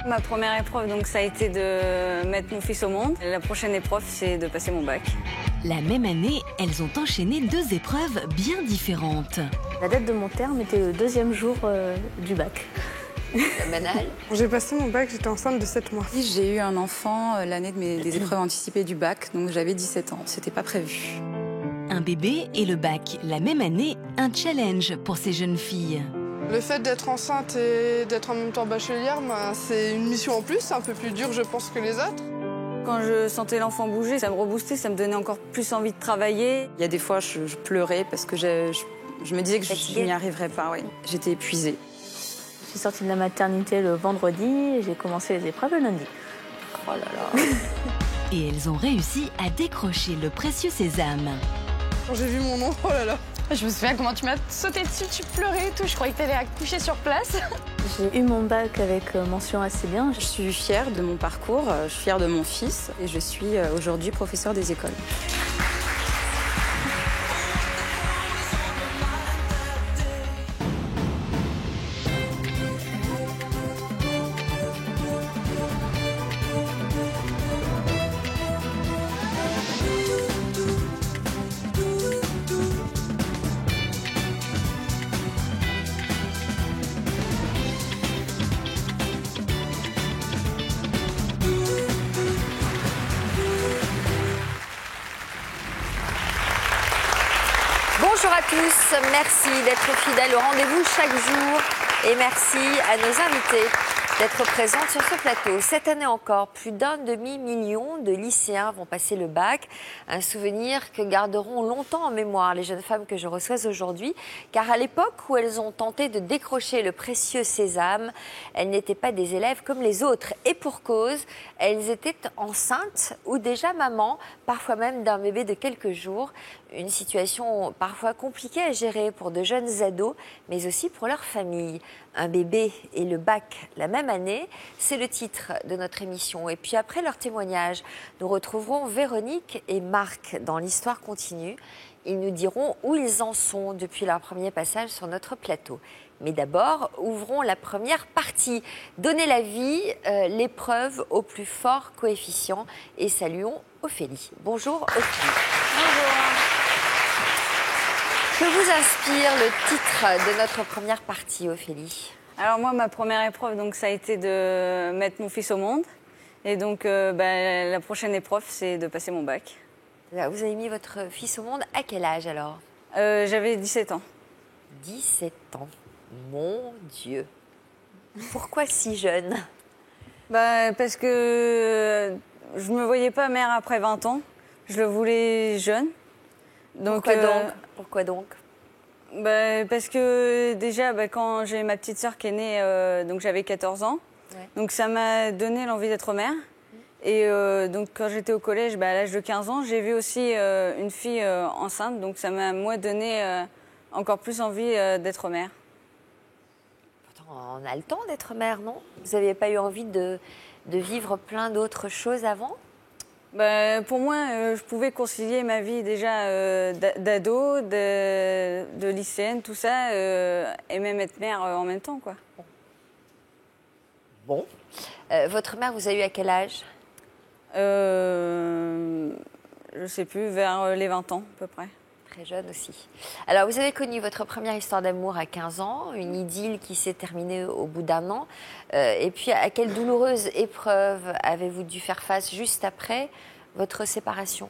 Ma première épreuve, donc, ça a été de mettre mon fils au monde. La prochaine épreuve, c'est de passer mon bac. La même année, elles ont enchaîné 2 épreuves bien différentes. La date de mon terme était le 2e jour du bac. Banal. J'ai passé mon bac, j'étais enceinte de 7 mois. J'ai eu un enfant l'année des épreuves anticipées du bac, donc j'avais 17 ans. C'était pas prévu. Un bébé et le bac, la même année, un challenge pour ces jeunes filles. Le fait d'être enceinte et d'être en même temps bachelière, c'est une mission en plus, un peu plus dure, je pense, que les autres. Quand je sentais l'enfant bouger, ça me reboostait, ça me donnait encore plus envie de travailler. Il y a des fois, je pleurais parce que je me disais que je n'y arriverais pas. Oui. J'étais épuisée. Je suis sortie de la maternité le vendredi et j'ai commencé les épreuves le lundi. Oh là là. Et elles ont réussi à décrocher le précieux sésame. Quand j'ai vu mon nom, oh là là. Je me souviens comment tu m'as sauté dessus, tu pleurais et tout. Je croyais que tu allais accoucher sur place. J'ai eu mon bac avec mention assez bien. Je suis fière de mon parcours, je suis fière de mon fils et je suis aujourd'hui professeure des écoles. Bonjour à tous, merci d'être fidèles au rendez-vous chaque jour et merci à nos invités d'être présentes sur ce plateau. Cette année encore, plus d'1,5 million de lycéens vont passer le bac. Un souvenir que garderont longtemps en mémoire les jeunes femmes que je reçois aujourd'hui. Car à l'époque où elles ont tenté de décrocher le précieux sésame, elles n'étaient pas des élèves comme les autres. Et pour cause, elles étaient enceintes ou déjà mamans, parfois même d'un bébé de quelques jours. Une situation parfois compliquée à gérer pour de jeunes ados, mais aussi pour leur famille. Un bébé et le bac la même année, c'est le titre de notre émission. Et puis après leur témoignage, nous retrouverons Véronique et Marc dans l'Histoire continue. Ils nous diront où ils en sont depuis leur premier passage sur notre plateau. Mais d'abord, ouvrons la première partie. Donner la vie, l'épreuve au plus fort coefficient. Et saluons Ophélie. Bonjour Ophélie. Bonjour. Que vous inspire le titre de notre première partie, Ophélie? Alors moi, ma première épreuve, donc, ça a été de mettre mon fils au monde. Et donc, la prochaine épreuve, c'est de passer mon bac. Vous avez mis votre fils au monde à quel âge alors? J'avais 17 ans. 17 ans. Mon Dieu. Pourquoi si jeune? Parce que je ne me voyais pas mère après 20 ans. Je le voulais jeune. Donc, Pourquoi donc? Parce que déjà, quand j'ai ma petite sœur qui est née, donc j'avais 14 ans. Ouais. Donc ça m'a donné l'envie d'être mère. Et donc quand j'étais au collège, à l'âge de 15 ans, j'ai vu aussi une fille enceinte. Donc ça m'a, moi, donné encore plus envie d'être mère. Pourtant, on a le temps d'être mère, non? Vous n'aviez pas eu envie de vivre plein d'autres choses avant? Pour moi, je pouvais concilier ma vie déjà d'ado, de lycéenne, tout ça, et même être mère en même temps, quoi. Bon. Votre mère, vous a eu à quel âge? Je sais plus, vers les 20 ans, à peu près. Très jeune aussi. Alors, vous avez connu votre première histoire d'amour à 15 ans, une idylle qui s'est terminée au bout d'1 an. Et puis, à quelle douloureuse épreuve avez-vous dû faire face juste après votre séparation?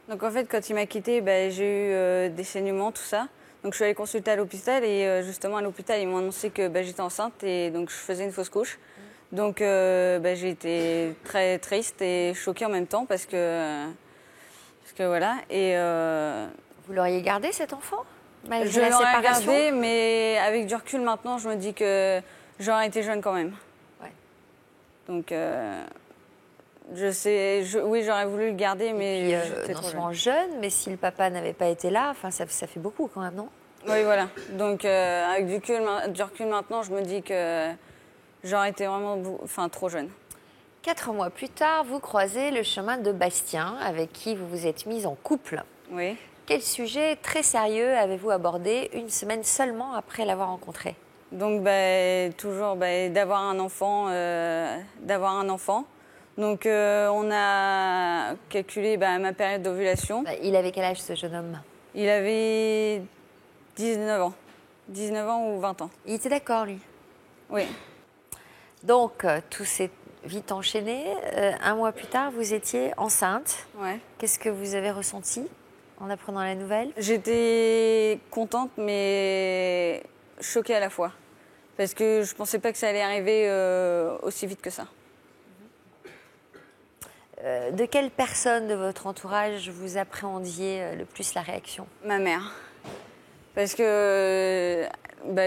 Donc, en fait, quand il m'a quittée, j'ai eu des saignements, tout ça. Donc, je suis allée consulter à l'hôpital et justement, à l'hôpital, ils m'ont annoncé que j'étais enceinte et donc je faisais une fausse couche. Donc, j'ai été très triste et choquée en même temps parce que voilà. Et vous l'auriez gardé, cet enfant, malgré je la l'aurais séparation? gardé, mais avec du recul maintenant, je me dis que j'aurais été jeune quand même. Ouais. Donc, oui, j'aurais voulu le garder, mais j'étais trop jeune. Mais si le papa n'avait pas été là, ça fait beaucoup quand même, non? Oui, voilà. Donc, avec du recul maintenant, je me dis que j'aurais été vraiment trop jeune. 4 mois plus tard, vous croisez le chemin de Bastien, avec qui vous vous êtes mise en couple. Oui. Quel sujet très sérieux avez-vous abordé une semaine seulement après l'avoir rencontré? Donc toujours d'avoir un enfant. Donc on a calculé ma période d'ovulation. Il avait quel âge ce jeune homme? Il avait 19 ans. 19 ans ou 20 ans. Il était d'accord, lui? Oui. Donc, tout s'est vite enchaîné. Un mois plus tard, vous étiez enceinte. Ouais. Qu'est-ce que vous avez ressenti en apprenant la nouvelle? J'étais contente, mais choquée à la fois. Parce que je ne pensais pas que ça allait arriver aussi vite que ça. De quelle personne de votre entourage vous appréhendiez le plus la réaction? Ma mère. Parce que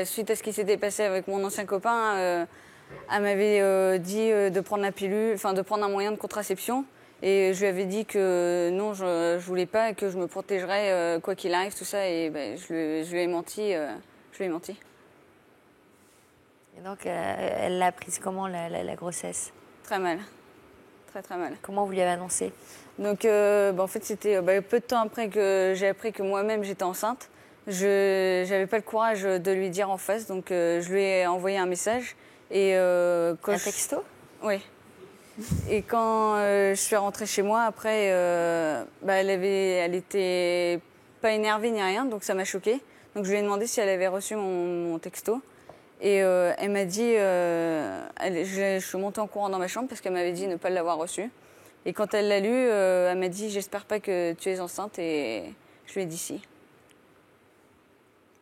suite à ce qui s'était passé avec mon ancien copain, elle m'avait dit de prendre la pilule, de prendre un moyen de contraception. Et je lui avais dit que non, je voulais pas et que je me protégerais quoi qu'il arrive, tout ça. Et je lui ai menti. Je lui ai menti. Et donc, elle l'a prise comment, la grossesse? Très mal. Très, très mal. Comment vous lui avez annoncé? Donc, en fait, c'était peu de temps après que j'ai appris que moi-même, j'étais enceinte. Je n'avais pas le courage de lui dire en face, donc je lui ai envoyé un message. Et, un texto? Oui. Et quand je suis rentrée chez moi, après, elle était pas énervée ni rien, donc ça m'a choquée. Donc je lui ai demandé si elle avait reçu mon texto. Et elle m'a dit, je suis montée en courant dans ma chambre parce qu'elle m'avait dit ne pas l'avoir reçu. Et quand elle l'a lu, elle m'a dit, j'espère pas que tu es enceinte. Et je lui ai dit si.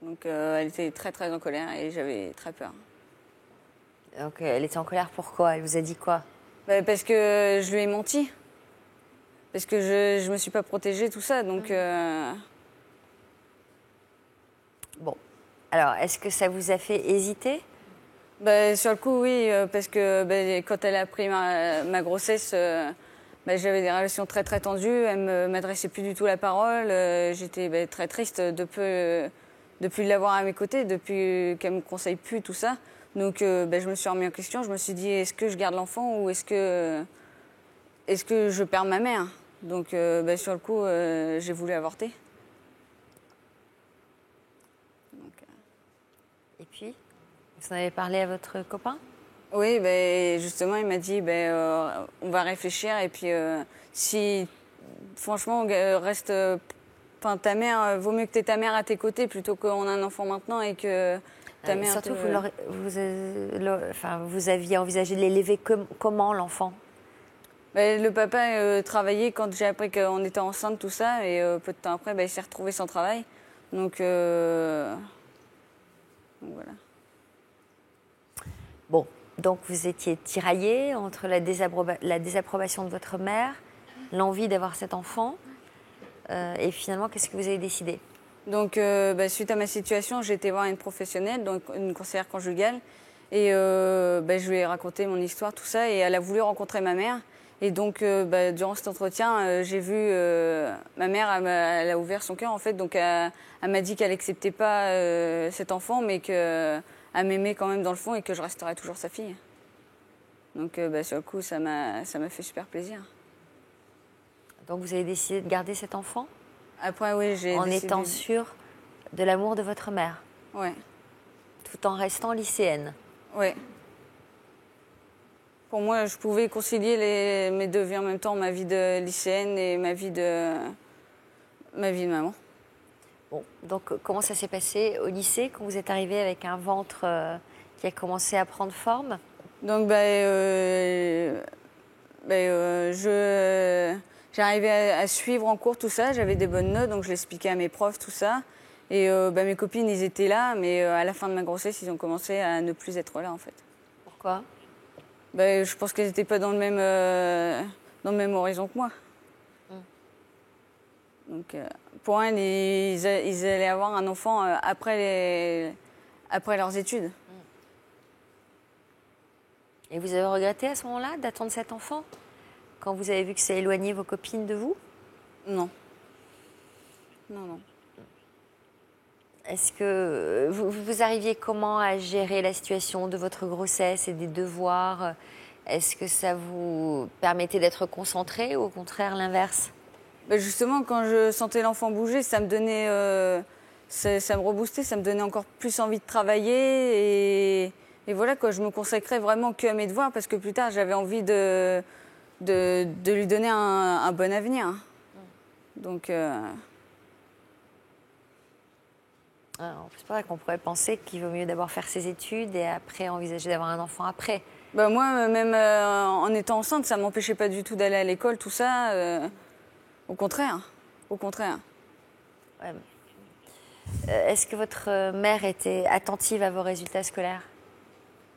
Donc elle était très très en colère et j'avais très peur. Donc elle était en colère, pourquoi? Elle vous a dit quoi? Parce que je lui ai menti. Parce que je me suis pas protégée, tout ça. Donc. Bon. Alors, est-ce que ça vous a fait hésiter? Sur le coup, oui. Parce que quand elle a appris ma grossesse, j'avais des relations très très tendues. Elle ne m'adressait plus du tout la parole. J'étais très triste depuis l'avoir à mes côtés, depuis qu'elle me conseille plus, tout ça. Donc, je me suis remis en question. Je me suis dit, est-ce que je garde l'enfant ou est-ce que je perds ma mère? Donc, sur le coup, j'ai voulu avorter. Donc, Et puis, vous en avez parlé à votre copain? Oui, justement, il m'a dit, on va réfléchir. Et puis, si, franchement, reste... ta mère, vaut mieux que tu aies ta mère à tes côtés plutôt qu'on a un enfant maintenant et que... Surtout, vous aviez envisagé de l'élever comment, l'enfant? Le papa travaillait quand j'ai appris qu'on était enceinte, tout ça, et peu de temps après, il s'est retrouvé sans travail. Donc voilà. Bon, donc vous étiez tiraillée entre la désapprobation de votre mère, l'envie d'avoir cet enfant, et finalement, qu'est-ce que vous avez décidé? Donc, suite à ma situation, j'ai été voir une professionnelle, donc une conseillère conjugale. Et je lui ai raconté mon histoire, tout ça. Et elle a voulu rencontrer ma mère. Et donc, durant cet entretien, j'ai vu ma mère, elle a ouvert son cœur, en fait. Donc, elle m'a dit qu'elle n'acceptait pas cet enfant, mais qu'elle m'aimait quand même dans le fond et que je resterais toujours sa fille. Donc, sur le coup, ça m'a fait super plaisir. Donc, vous avez décidé de garder cet enfant? Après, oui, j'ai décidé... En étant sûre de l'amour de votre mère? Oui. Tout en restant lycéenne? Oui. Pour moi, je pouvais concilier mes deux vies en même temps, ma vie de lycéenne et ma vie de maman. Bon, donc comment ça s'est passé au lycée quand vous êtes arrivée avec un ventre qui a commencé à prendre forme? Donc, j'arrivais à suivre en cours tout ça, j'avais des bonnes notes, donc je l'expliquais à mes profs, tout ça. Et mes copines, ils étaient là, mais à la fin de ma grossesse, ils ont commencé à ne plus être là, en fait. Pourquoi? Je pense qu'elles n'étaient pas dans le même horizon que moi. Donc, pour elles, ils allaient avoir un enfant après leurs études. Et vous avez regretté à ce moment-là d'attendre cet enfant? Quand vous avez vu que ça éloignait vos copines de vous? Non. Non. Est-ce que vous arriviez comment à gérer la situation de votre grossesse et des devoirs? Est-ce que ça vous permettait d'être concentré ou au contraire l'inverse? Justement, quand je sentais l'enfant bouger, ça me donnait, ça me reboostait, ça me donnait encore plus envie de travailler. Et voilà, quoi, je me consacrais vraiment que à mes devoirs parce que plus tard, j'avais envie de lui donner un bon avenir. Donc... c'est vrai qu'on pourrait penser qu'il vaut mieux d'abord faire ses études et après envisager d'avoir un enfant après. Moi, même en étant enceinte, ça ne m'empêchait pas du tout d'aller à l'école, tout ça. Au contraire. Au contraire. Ouais. Est-ce que votre mère était attentive à vos résultats scolaires?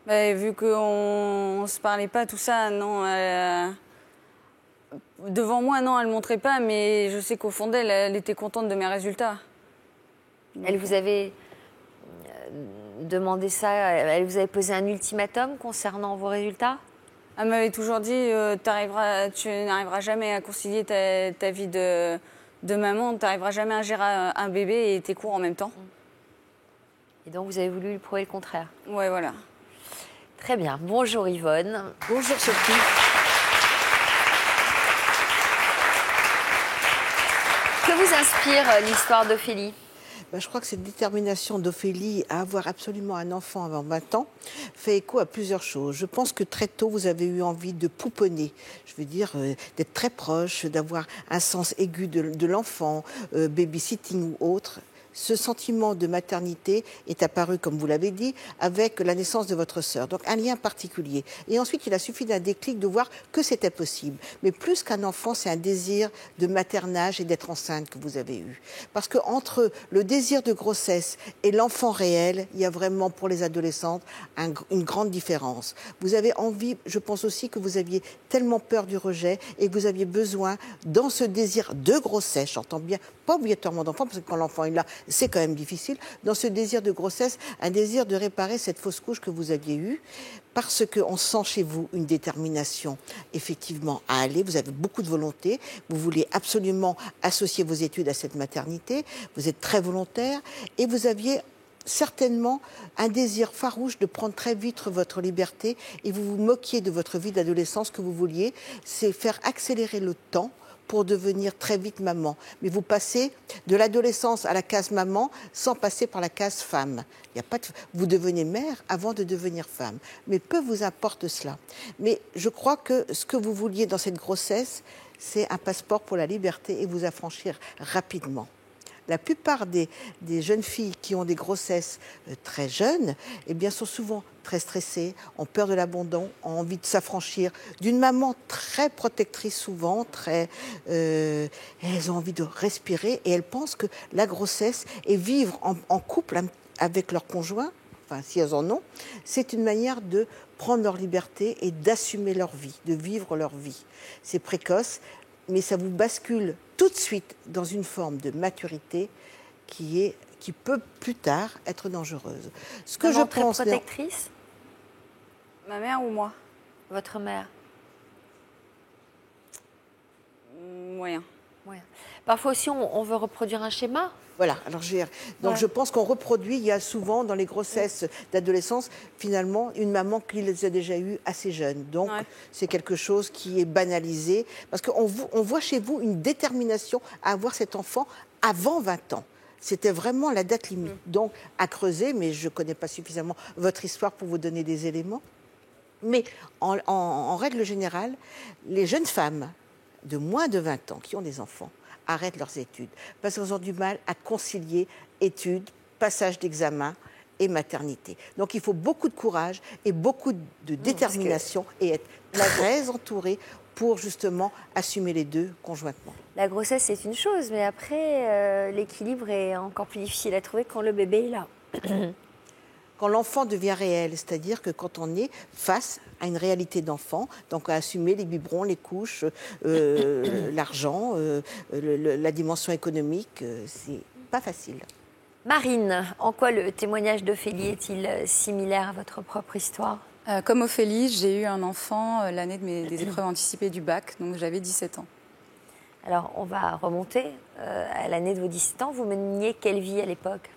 Vu qu'on ne se parlait pas, tout ça, non. Devant moi, non, elle ne montrait pas, mais je sais qu'au fond d'elle, elle était contente de mes résultats. Elle vous avait demandé ça, elle vous avait posé un ultimatum concernant vos résultats? Elle m'avait toujours dit tu n'arriveras jamais à concilier ta vie de maman, tu n'arriveras jamais à gérer un bébé et tes cours en même temps. Et donc vous avez voulu lui prouver le contraire? Ouais, voilà. Très bien. Bonjour Yvonne. Bonjour Sophie. Que vous inspire l'histoire d'Ophélie? Je crois que cette détermination d'Ophélie à avoir absolument un enfant avant 20 ans fait écho à plusieurs choses. Je pense que très tôt, vous avez eu envie de pouponner. Je veux dire, d'être très proche, d'avoir un sens aigu de l'enfant, babysitting ou autre. Ce sentiment de maternité est apparu, comme vous l'avez dit, avec la naissance de votre sœur. Donc un lien particulier. Et ensuite, il a suffi d'un déclic de voir que c'était possible. Mais plus qu'un enfant, c'est un désir de maternage et d'être enceinte que vous avez eu. Parce qu'entre le désir de grossesse et l'enfant réel, il y a vraiment, pour les adolescentes, une grande différence. Vous avez envie, je pense aussi que vous aviez tellement peur du rejet et que vous aviez besoin, dans ce désir de grossesse, j'entends bien, pas obligatoirement d'enfant, parce que quand l'enfant est là, c'est quand même difficile, dans ce désir de grossesse, un désir de réparer cette fausse couche que vous aviez eue, parce qu'on sent chez vous une détermination, effectivement, à aller. Vous avez beaucoup de volonté, vous voulez absolument associer vos études à cette maternité, vous êtes très volontaire, et vous aviez certainement un désir farouche de prendre très vite votre liberté, et vous vous moquiez de votre vie d'adolescence. Que vous vouliez, c'est faire accélérer le temps pour devenir très vite maman. Mais vous passez de l'adolescence à la case maman sans passer par la case femme. Il y a pas de... Vous devenez mère avant de devenir femme. Mais peu vous importe cela. Mais je crois que ce que vous vouliez dans cette grossesse, c'est un passeport pour la liberté et vous affranchir rapidement. La plupart des jeunes filles qui ont des grossesses très jeunes, eh bien, sont souvent très stressées, ont peur de l'abandon, ont envie de s'affranchir d'une maman très protectrice souvent, elles ont envie de respirer et elles pensent que la grossesse et vivre en couple avec leur conjoint, enfin si elles en ont, c'est une manière de prendre leur liberté et d'assumer leur vie, de vivre leur vie. C'est précoce, mais ça vous bascule tout de suite dans une forme de maturité qui peut plus tard être dangereuse. Ce que je pense. Très protectrice? Ma mère ou moi? Votre mère? Moyen. Parfois aussi, on veut reproduire un schéma. Voilà, alors je pense qu'on reproduit, il y a souvent dans les grossesses d'adolescence, finalement, une maman qui les a déjà eues assez jeunes. Donc, c'est quelque chose qui est banalisé, parce qu'on voit chez vous une détermination à avoir cet enfant avant 20 ans. C'était vraiment la date limite. Donc, à creuser, mais je ne connais pas suffisamment votre histoire pour vous donner des éléments. Mais en règle générale, les jeunes femmes de moins de 20 ans qui ont des enfants arrêtent leurs études parce qu'elles ont du mal à concilier études, passage d'examen et maternité. Donc il faut beaucoup de courage et beaucoup de détermination et être très entouré pour justement assumer les deux conjointement. La grossesse, c'est une chose, mais après, l'équilibre est encore plus difficile à trouver quand le bébé est là. Quand l'enfant devient réel, c'est-à-dire que quand on est face à une réalité d'enfant, donc à assumer les biberons, les couches, l'argent, la dimension économique, c'est pas facile. Marine, en quoi le témoignage d'Ophélie est-il similaire à votre propre histoire? Comme Ophélie, j'ai eu un enfant l'année des épreuves anticipées du bac, donc j'avais 17 ans. Alors, on va remonter à l'année de vos 17 ans. Vous meniez quelle vie à l'époque?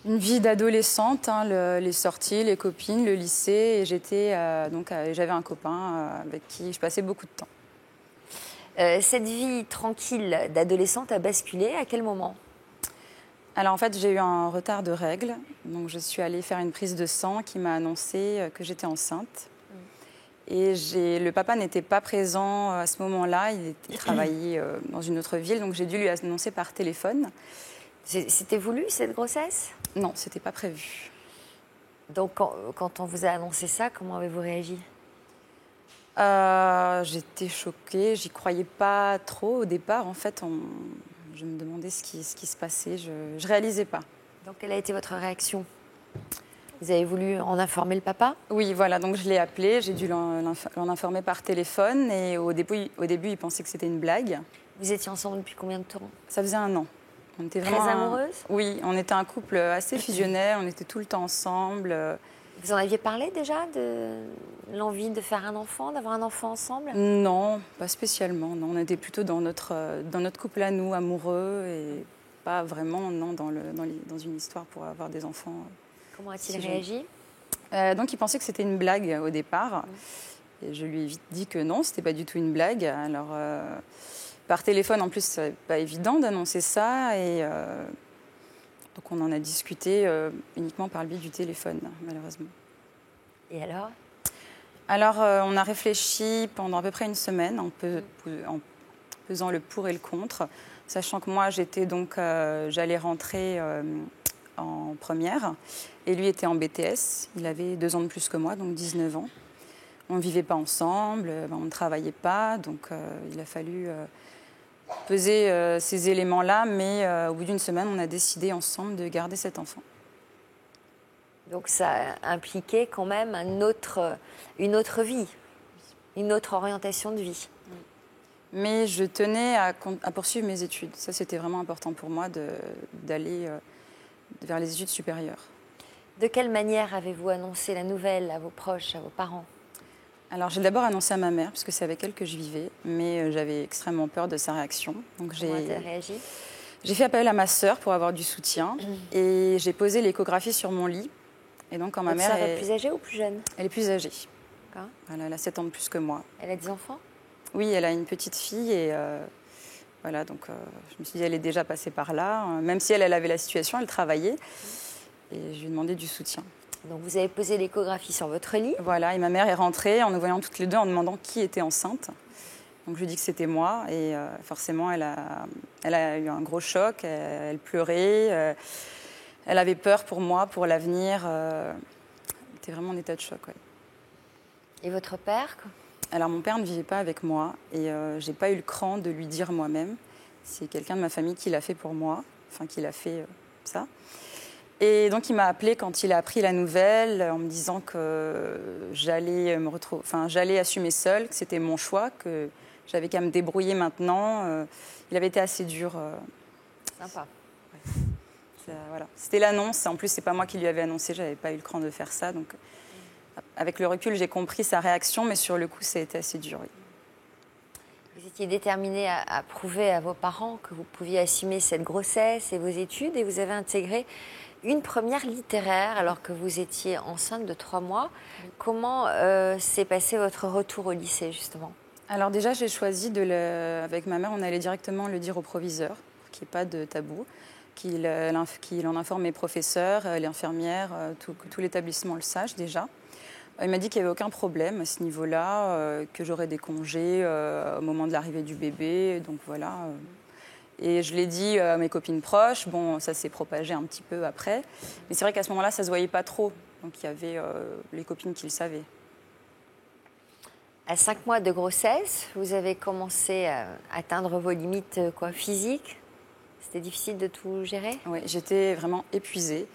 Une vie d'adolescente, les sorties, les copines, le lycée. Et j'avais un copain avec qui je passais beaucoup de temps. Cette vie tranquille d'adolescente a basculé à quel moment? Alors en fait, j'ai eu un retard de règles. Donc je suis allée faire une prise de sang qui m'a annoncé que j'étais enceinte. Et le papa n'était pas présent à ce moment-là. Il travaillait dans une autre ville. Donc j'ai dû lui annoncer par téléphone. C'était voulu, cette grossesse? Non, c'était pas prévu. Donc quand on vous a annoncé ça, comment avez-vous réagi? J'étais choquée. J'y croyais pas trop au départ. En fait, je me demandais ce qui se passait. Je réalisais pas. Donc quelle a été votre réaction? Vous avez voulu en informer le papa? Oui, voilà, donc je l'ai appelé, j'ai dû l'en informer par téléphone et au début, il pensait que c'était une blague. Vous étiez ensemble depuis combien de temps? Ça faisait 1 an. On était Très amoureuse? Oui, on était un couple assez fusionnel, on était tout le temps ensemble. Vous en aviez parlé déjà de l'envie de faire un enfant, d'avoir un enfant ensemble? Non, pas spécialement. Non. On était plutôt dans notre couple à nous, amoureux, et pas vraiment dans une histoire pour avoir des enfants. Comment a-t-il réagi? Donc il pensait que c'était une blague au départ. Et je lui ai vite dit que non, c'était pas du tout une blague. Alors par téléphone, en plus, c'est pas évident d'annoncer ça. Et donc on en a discuté uniquement par le biais du téléphone, malheureusement. Et alors? Alors on a réfléchi pendant à peu près une semaine en pesant le pour et le contre, sachant que moi j'allais rentrer en première et lui était en BTS. Il avait 2 ans de plus que moi, donc 19 ans. On ne vivait pas ensemble, on ne travaillait pas, donc il a fallu peser ces éléments-là, mais au bout d'une semaine, on a décidé ensemble de garder cet enfant. Donc ça impliquait quand même une autre vie, une autre orientation de vie. Mais je tenais à poursuivre mes études. Ça, c'était vraiment important pour moi d'aller vers les études supérieures. De quelle manière avez-vous annoncé la nouvelle à vos proches, à vos parents? Alors, j'ai d'abord annoncé à ma mère, puisque c'est avec elle que je vivais, mais j'avais extrêmement peur de sa réaction. Donc, comment a-t-elle réagi? J'ai fait appel à ma sœur pour avoir du soutien et j'ai posé l'échographie sur mon lit. Et donc, quand ma mère est plus âgée ou plus jeune? Elle est plus âgée. Voilà, elle a 7 ans de plus que moi. Elle a des enfants? Oui, elle a une petite fille et voilà, donc je me suis dit, elle est déjà passée par là. Même si elle avait la situation, elle travaillait et je lui ai demandé du soutien. Donc vous avez posé l'échographie sur votre lit? Voilà, et ma mère est rentrée en nous voyant toutes les deux en demandant qui était enceinte. Donc je lui ai dit que c'était moi et forcément elle a eu un gros choc, elle pleurait, elle avait peur pour moi, pour l'avenir. Elle était vraiment en état de choc. Ouais. Et votre père? Alors mon père ne vivait pas avec moi et je n'ai pas eu le cran de lui dire moi-même. C'est quelqu'un de ma famille qui l'a fait pour moi, enfin qui l'a fait ça. Et donc il m'a appelée quand il a appris la nouvelle en me disant que j'allais assumer seule, que c'était mon choix, que j'avais qu'à me débrouiller maintenant. Il avait été assez dur. Sympa. Ouais. Voilà. C'était l'annonce. En plus, c'est pas moi qui lui avais annoncé. J'avais pas eu le cran de faire ça. Donc, avec le recul, j'ai compris sa réaction, mais sur le coup, ça a été assez dur. Oui. Vous étiez déterminée à prouver à vos parents que vous pouviez assumer cette grossesse et vos études, et vous avez intégré une première littéraire alors que vous étiez enceinte de 3 mois. Comment s'est passé votre retour au lycée, justement? Alors déjà, j'ai choisi avec ma mère, on allait directement le dire au proviseur, pour qu'il n'y ait pas de tabou, qu'il en informe mes professeurs, les infirmières, tout l'établissement le sache déjà. Il m'a dit qu'il n'y avait aucun problème à ce niveau-là, que j'aurais des congés au moment de l'arrivée du bébé, donc voilà. Et je l'ai dit à mes copines proches. Bon, ça s'est propagé un petit peu après. Mais c'est vrai qu'à ce moment-là, ça ne se voyait pas trop. Donc il y avait les copines qui le savaient. À 5 mois de grossesse, vous avez commencé à atteindre vos limites physiques. C'était difficile de tout gérer? Oui, j'étais vraiment épuisée.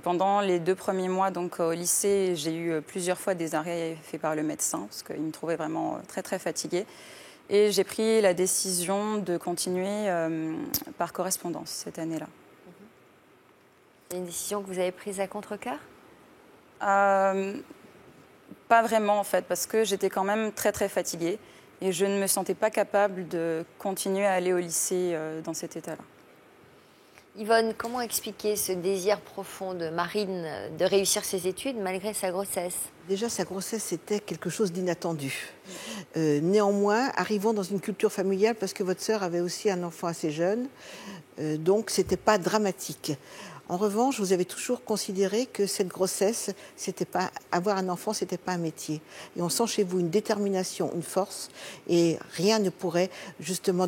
Pendant les 2 premiers mois donc, au lycée, j'ai eu plusieurs fois des arrêts faits par le médecin parce qu'il me trouvait vraiment très, très fatiguée. Et j'ai pris la décision de continuer par correspondance cette année-là. C'est une décision que vous avez prise à contre-cœur? Pas vraiment en fait, parce que j'étais quand même très très fatiguée et je ne me sentais pas capable de continuer à aller au lycée dans cet état-là. Yvonne, comment expliquer ce désir profond de Marine de réussir ses études malgré sa grossesse? Déjà, sa grossesse, c'était quelque chose d'inattendu. Néanmoins, arrivant dans une culture familiale, parce que votre sœur avait aussi un enfant assez jeune, donc ce n'était pas dramatique. En revanche, vous avez toujours considéré que cette grossesse, avoir un enfant, ce n'était pas un métier. Et on sent chez vous une détermination, une force, et rien ne pourrait justement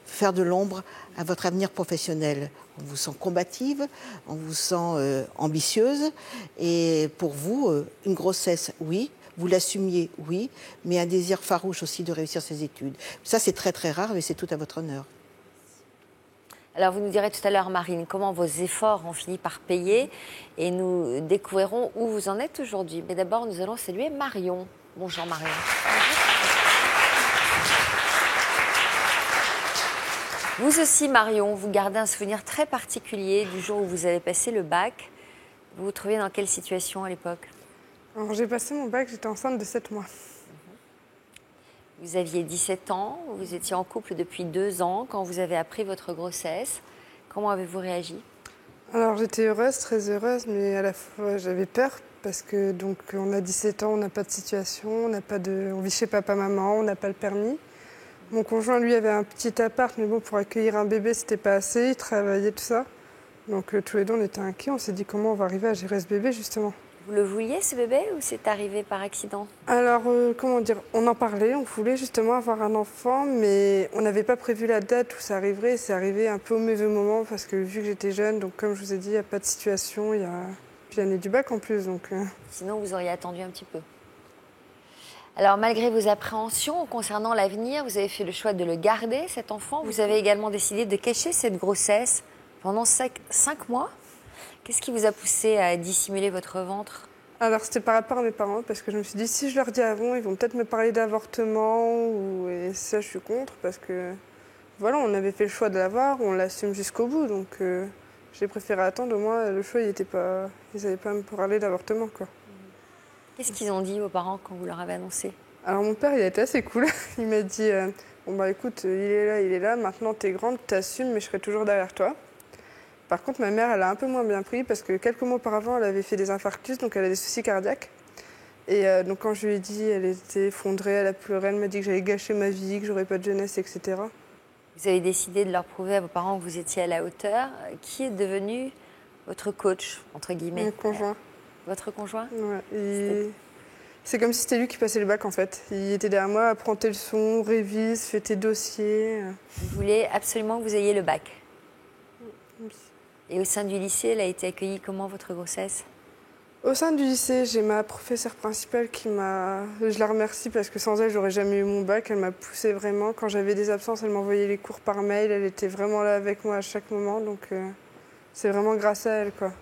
faire de l'ombre à votre avenir professionnel. On vous sent combative, on vous sent ambitieuse, et pour vous, une grossesse, oui. Vous l'assumiez, oui, mais un désir farouche aussi de réussir ses études. Ça, c'est très très rare, mais c'est tout à votre honneur. Alors, vous nous direz tout à l'heure, Marine, comment vos efforts ont fini par payer et nous découvrirons où vous en êtes aujourd'hui. Mais d'abord, nous allons saluer Marion. Bonjour, Marion. Vous aussi, Marion, vous gardez un souvenir très particulier du jour où vous avez passé le bac. Vous vous trouviez dans quelle situation à l'époque? Alors, j'ai passé mon bac, j'étais enceinte de 7 mois. Vous aviez 17 ans, vous étiez en couple depuis 2 ans quand vous avez appris votre grossesse. Comment avez-vous réagi? Alors j'étais heureuse, très heureuse, mais à la fois j'avais peur parce que donc on a 17 ans, on n'a pas de situation, on vit chez papa-maman, on n'a pas le permis. Mon conjoint lui avait un petit appart, mais bon pour accueillir un bébé c'était pas assez, il travaillait tout ça. Donc tous les deux on était inquiets, on s'est dit comment on va arriver à gérer ce bébé justement. Vous le vouliez, ce bébé, ou c'est arrivé par accident? Alors, comment dire, on en parlait, on voulait justement avoir un enfant, mais on n'avait pas prévu la date où ça arriverait. C'est arrivé un peu au mauvais moment, parce que vu que j'étais jeune, donc comme je vous ai dit, il n'y a pas de situation, puis l'année du bac en plus. Donc, Sinon, vous auriez attendu un petit peu. Alors, malgré vos appréhensions concernant l'avenir, vous avez fait le choix de le garder, cet enfant. Vous avez également décidé de cacher cette grossesse pendant 5 mois. Qu'est-ce qui vous a poussé à dissimuler votre ventre? Alors c'était par rapport à mes parents, parce que je me suis dit si je leur dis avant, ils vont peut-être me parler d'avortement, et ça je suis contre, parce que voilà, on avait fait le choix de l'avoir, on l'assume jusqu'au bout, donc j'ai préféré attendre, au moins le choix, ils n'avaient pas à me parler d'avortement, quoi. Qu'est-ce qu'ils ont dit vos parents quand vous leur avez annoncé? Alors mon père, il a été assez cool, il m'a dit bon bah écoute, il est là, maintenant t'es grande, t'assumes, mais je serai toujours derrière toi. Par contre, ma mère, elle a un peu moins bien pris parce que quelques mois auparavant, elle avait fait des infarctus, donc elle a des soucis cardiaques. Et donc quand je lui ai dit, elle était effondrée, elle a pleuré, elle m'a dit que j'allais gâcher ma vie, que j'aurais pas de jeunesse, etc. Vous avez décidé de leur prouver à vos parents que vous étiez à la hauteur. Qui est devenu votre coach, entre guillemets? Mon conjoint. Votre conjoint? Ouais. C'est comme si c'était lui qui passait le bac, en fait. Il était derrière moi, apprend tes leçons, révise, fait tes dossiers. Vous voulez absolument que vous ayez le bac? Oui. Et au sein du lycée, elle a été accueillie comment, votre grossesse? Au sein du lycée, j'ai ma professeure principale je la remercie parce que sans elle, j'aurais jamais eu mon bac. Elle m'a poussée vraiment. Quand j'avais des absences, elle m'envoyait les cours par mail. Elle était vraiment là avec moi à chaque moment. Donc c'est vraiment grâce à elle, quoi.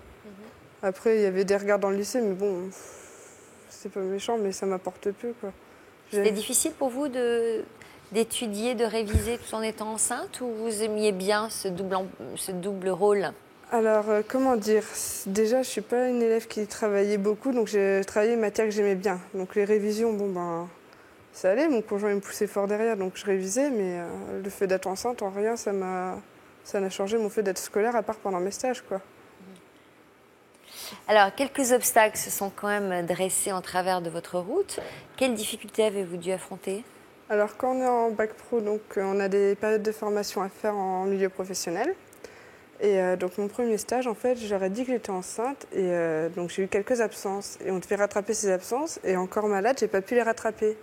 Après, il y avait des regards dans le lycée, mais bon, c'est pas méchant, mais ça m'apporte peu, quoi. C'était difficile pour vous d'étudier, de réviser tout en étant enceinte, ou vous aimiez bien ce double rôle? Alors, comment dire? Déjà, je suis pas une élève qui travaillait beaucoup, donc j'ai travaillé une matière que j'aimais bien. Donc les révisions, bon ben, ça allait. Mon conjoint me poussait fort derrière, donc je révisais, mais le fait d'être enceinte, en rien, ça n'a changé mon fait d'être scolaire, à part pendant mes stages, quoi. Alors, quelques obstacles se sont quand même dressés en travers de votre route. Quelles difficultés avez-vous dû affronter? Alors, quand on est en bac pro, donc, on a des périodes de formation à faire en milieu professionnel. Et donc, mon premier stage, en fait, je leur ai dit que j'étais enceinte. Et donc, j'ai eu quelques absences. Et on devait rattraper ces absences. Et encore malade, j'ai pas pu les rattraper.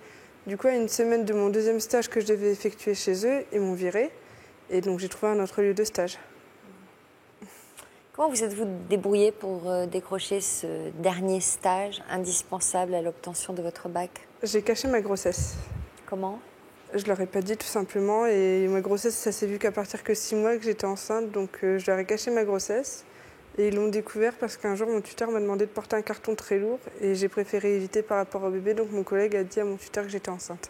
Du coup, à une semaine de mon deuxième stage que je devais effectuer chez eux, ils m'ont virée. Et donc, j'ai trouvé un autre lieu de stage. Comment vous êtes-vous débrouillé pour décrocher ce dernier stage indispensable à l'obtention de votre bac? J'ai caché ma grossesse. Comment? Je leur ai pas dit tout simplement, et ma grossesse, ça s'est vu qu'à partir que 6 mois que j'étais enceinte, donc je leur ai caché ma grossesse. Et ils l'ont découvert parce qu'un jour, mon tuteur m'a demandé de porter un carton très lourd et j'ai préféré éviter par rapport au bébé, donc mon collègue a dit à mon tuteur que j'étais enceinte.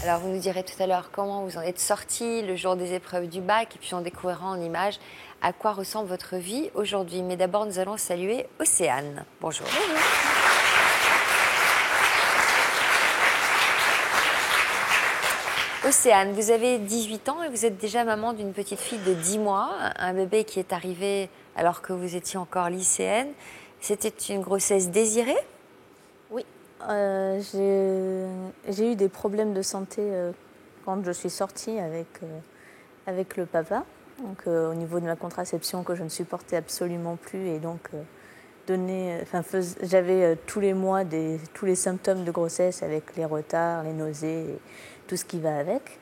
Alors, vous nous direz tout à l'heure comment vous en êtes sortis le jour des épreuves du bac, et puis on découvrira en images à quoi ressemble votre vie aujourd'hui. Mais d'abord, nous allons saluer Océane. Bonjour. Océane, vous avez 18 ans et vous êtes déjà maman d'une petite fille de 10 mois, un bébé qui est arrivé alors que vous étiez encore lycéenne. C'était une grossesse désirée? Oui, j'ai eu des problèmes de santé quand je suis sortie avec le papa. Donc, au niveau de ma contraception que je ne supportais absolument plus et donc j'avais tous les mois tous les symptômes de grossesse avec les retards, les nausées, et tout ce qui va avec.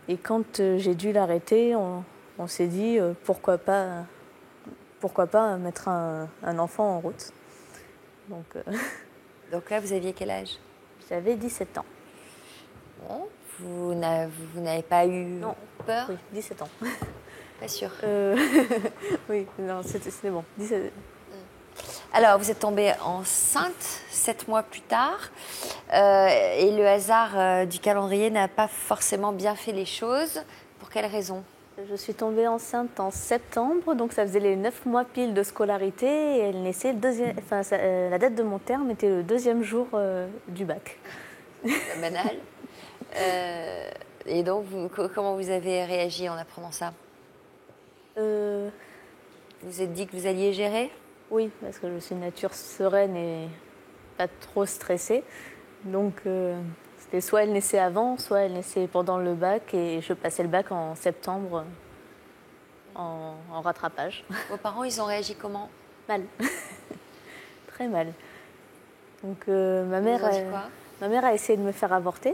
Et quand j'ai dû l'arrêter, on s'est dit pourquoi pas mettre un enfant en route. Donc là, vous aviez quel âge? J'avais 17 ans. Bon, vous n'avez pas eu peur? Oui, 17 ans. Pas sûr. Oui, non, c'était bon. 17... Alors, vous êtes tombée enceinte 7 mois plus tard et le hasard du calendrier n'a pas forcément bien fait les choses. Pour quelle raison? Je suis tombée enceinte en septembre, donc ça faisait les 9 mois pile de scolarité et elle naissait la date de mon terme était le 2e jour du bac. C'est banal. Et donc, comment vous avez réagi en apprenant ça? Vous vous êtes dit que vous alliez gérer? Oui, parce que je suis de nature sereine et pas trop stressée. Donc, c'était soit elle naissait avant, soit elle naissait pendant le bac. Et je passais le bac en septembre en rattrapage. Vos parents, ils ont réagi comment? Mal. Très mal. Donc, ma mère a essayé de me faire avorter.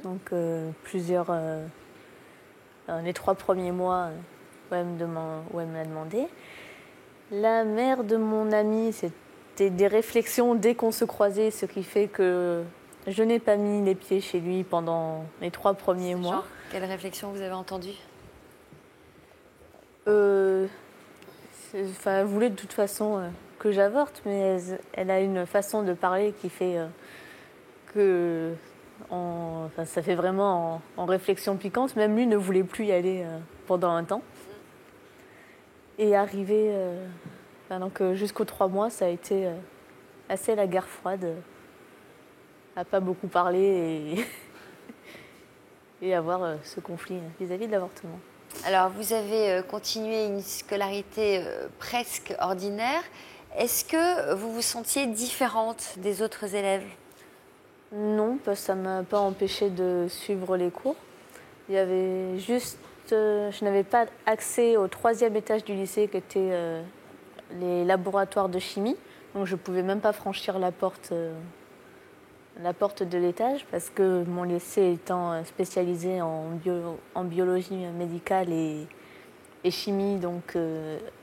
Donc, les 3 premiers mois où elle me l'a demandé. La mère de mon ami, c'était des réflexions dès qu'on se croisait, ce qui fait que je n'ai pas mis les pieds chez lui pendant les 3 premiers mois. Genre, quelle réflexion vous avez entendue? Elle voulait de toute façon que j'avorte, mais elle a une façon de parler qui fait que ça fait vraiment en réflexion piquante. Même lui ne voulait plus y aller pendant un temps. Et arrivé jusqu'aux 3 mois, ça a été assez la guerre froide. À pas beaucoup parler et avoir ce conflit vis-à-vis de l'avortement. Alors, vous avez continué une scolarité presque ordinaire. Est-ce que vous vous sentiez différente des autres élèves? Non, parce que ça ne m'a pas empêché de suivre les cours. Il y avait juste... je n'avais pas accès au 3e étage du lycée qui était les laboratoires de chimie. Donc je ne pouvais même pas franchir la porte de l'étage parce que mon lycée étant spécialisé en biologie médicale et chimie, donc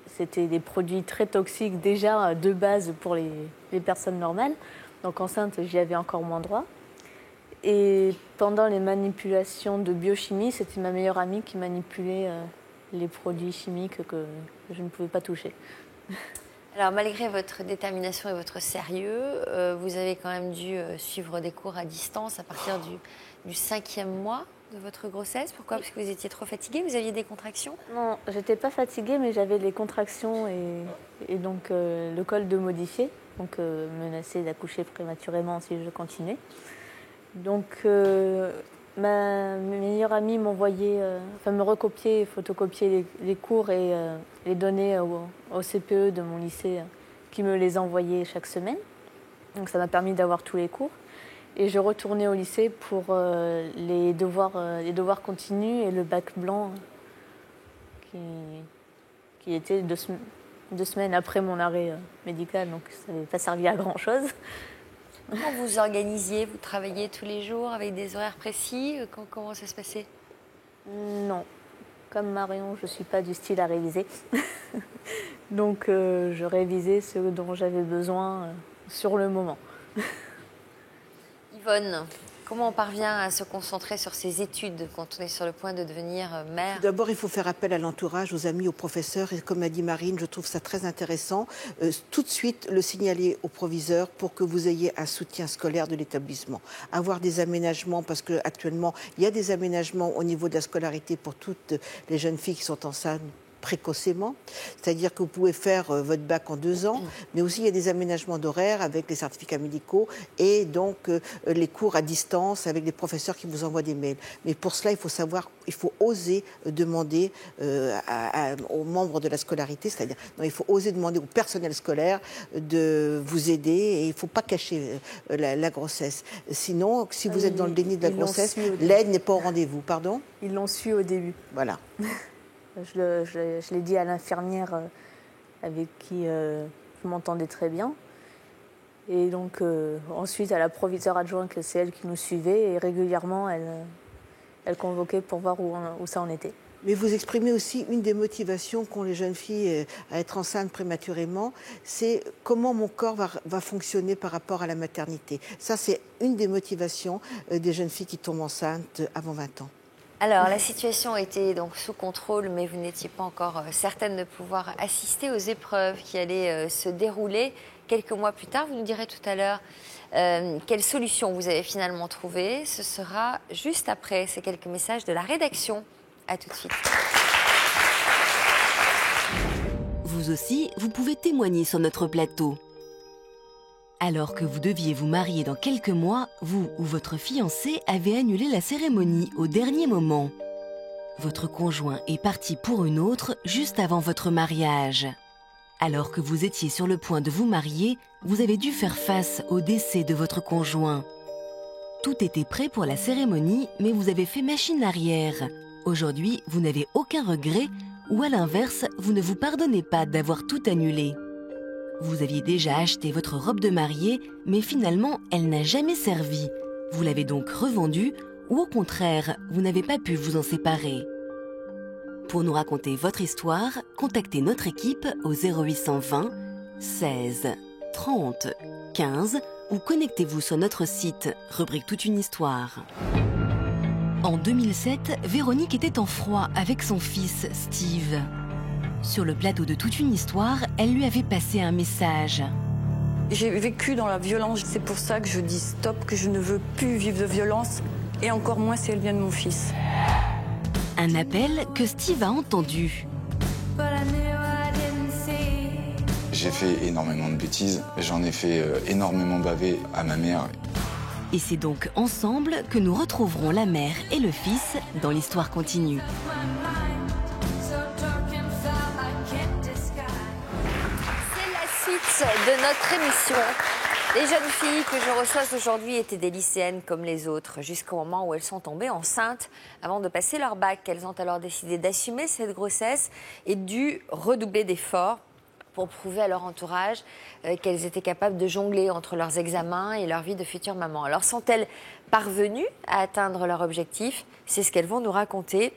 c'était des produits très toxiques déjà de base pour les personnes normales. Donc enceinte, j'y avais encore moins droit. Et pendant les manipulations de biochimie, c'était ma meilleure amie qui manipulait les produits chimiques que je ne pouvais pas toucher. Alors, malgré votre détermination et votre sérieux, vous avez quand même dû suivre des cours à distance à partir du 5e mois de votre grossesse. Pourquoi? Parce que vous étiez trop fatiguée? Vous aviez des contractions? Non, j'étais pas fatiguée, mais j'avais les contractions et donc le col de modifié, donc menacé d'accoucher prématurément si je continuais. Donc, ma meilleure amie m'envoyait, me recopier, photocopier les cours et les donner au CPE de mon lycée qui me les envoyait chaque semaine. Donc, ça m'a permis d'avoir tous les cours. Et je retournais au lycée pour les devoirs continus et le bac blanc qui était 2 semaines après mon arrêt médical. Donc, ça n'avait pas servi à grand-chose. Comment vous organisiez? Vous travailliez tous les jours avec des horaires précis? Comment ça se passait? Non. Comme Marion, je ne suis pas du style à réviser. Donc, je révisais ce dont j'avais besoin sur le moment. Yvonne, comment on parvient à se concentrer sur ses études quand on est sur le point de devenir mère? D'abord, il faut faire appel à l'entourage, aux amis, aux professeurs. Et comme a dit Marine, je trouve ça très intéressant. Tout de suite, le signaler au proviseur pour que vous ayez un soutien scolaire de l'établissement. Avoir des aménagements, parce qu'actuellement, il y a des aménagements au niveau de la scolarité pour toutes les jeunes filles qui sont enceintes précocement, c'est-à-dire que vous pouvez faire votre bac en 2 ans, mais aussi il y a des aménagements d'horaire avec les certificats médicaux et donc les cours à distance avec les professeurs qui vous envoient des mails. Mais pour cela, il faut oser demander aux membres de la scolarité, c'est-à-dire il faut oser demander au personnel scolaire de vous aider et il ne faut pas cacher la grossesse. Sinon, si vous êtes dans le déni de la grossesse, l'aide n'est pas au rendez-vous. Pardon ? Ils l'ont su au début. Voilà. Je l'ai dit à l'infirmière avec qui je m'entendais très bien. Et donc ensuite à la proviseure adjointe, que c'est elle qui nous suivait, et régulièrement elle convoquait pour voir où ça en était. Mais vous exprimez aussi une des motivations qu'ont les jeunes filles à être enceintes prématurément, c'est comment mon corps va fonctionner par rapport à la maternité. Ça, c'est une des motivations des jeunes filles qui tombent enceintes avant 20 ans. Alors, la situation était donc sous contrôle, mais vous n'étiez pas encore certaine de pouvoir assister aux épreuves qui allaient se dérouler quelques mois plus tard. Vous nous direz tout à l'heure quelle solution vous avez finalement trouvée. Ce sera juste après ces quelques messages de la rédaction. À tout de suite. Vous aussi, vous pouvez témoigner sur notre plateau. Alors que vous deviez vous marier dans quelques mois, vous ou votre fiancé avez annulé la cérémonie au dernier moment. Votre conjoint est parti pour une autre juste avant votre mariage. Alors que vous étiez sur le point de vous marier, vous avez dû faire face au décès de votre conjoint. Tout était prêt pour la cérémonie, mais vous avez fait machine arrière. Aujourd'hui, vous n'avez aucun regret ou à l'inverse, vous ne vous pardonnez pas d'avoir tout annulé. Vous aviez déjà acheté votre robe de mariée, mais finalement, elle n'a jamais servi. Vous l'avez donc revendue ou au contraire, vous n'avez pas pu vous en séparer. Pour nous raconter votre histoire, contactez notre équipe au 0820 16 30 15 ou connectez-vous sur notre site, rubrique Toute une histoire. En 2007, Véronique était en froid avec son fils Steve. Sur le plateau de Toute une histoire, elle lui avait passé un message. J'ai vécu dans la violence, c'est pour ça que je dis stop, que je ne veux plus vivre de violence, et encore moins si elle vient de mon fils. Un appel que Steve a entendu. J'ai fait énormément de bêtises, j'en ai fait énormément baver à ma mère. Et c'est donc ensemble que nous retrouverons la mère et le fils dans l'histoire continue. C'est la suite de notre émission. Les jeunes filles que je reçois aujourd'hui étaient des lycéennes comme les autres, jusqu'au moment où elles sont tombées enceintes avant de passer leur bac. Elles ont alors décidé d'assumer cette grossesse et dû redoubler d'efforts pour prouver à leur entourage qu'elles étaient capables de jongler entre leurs examens et leur vie de future maman. Alors, sont-elles parvenues à atteindre leur objectif ? C'est ce qu'elles vont nous raconter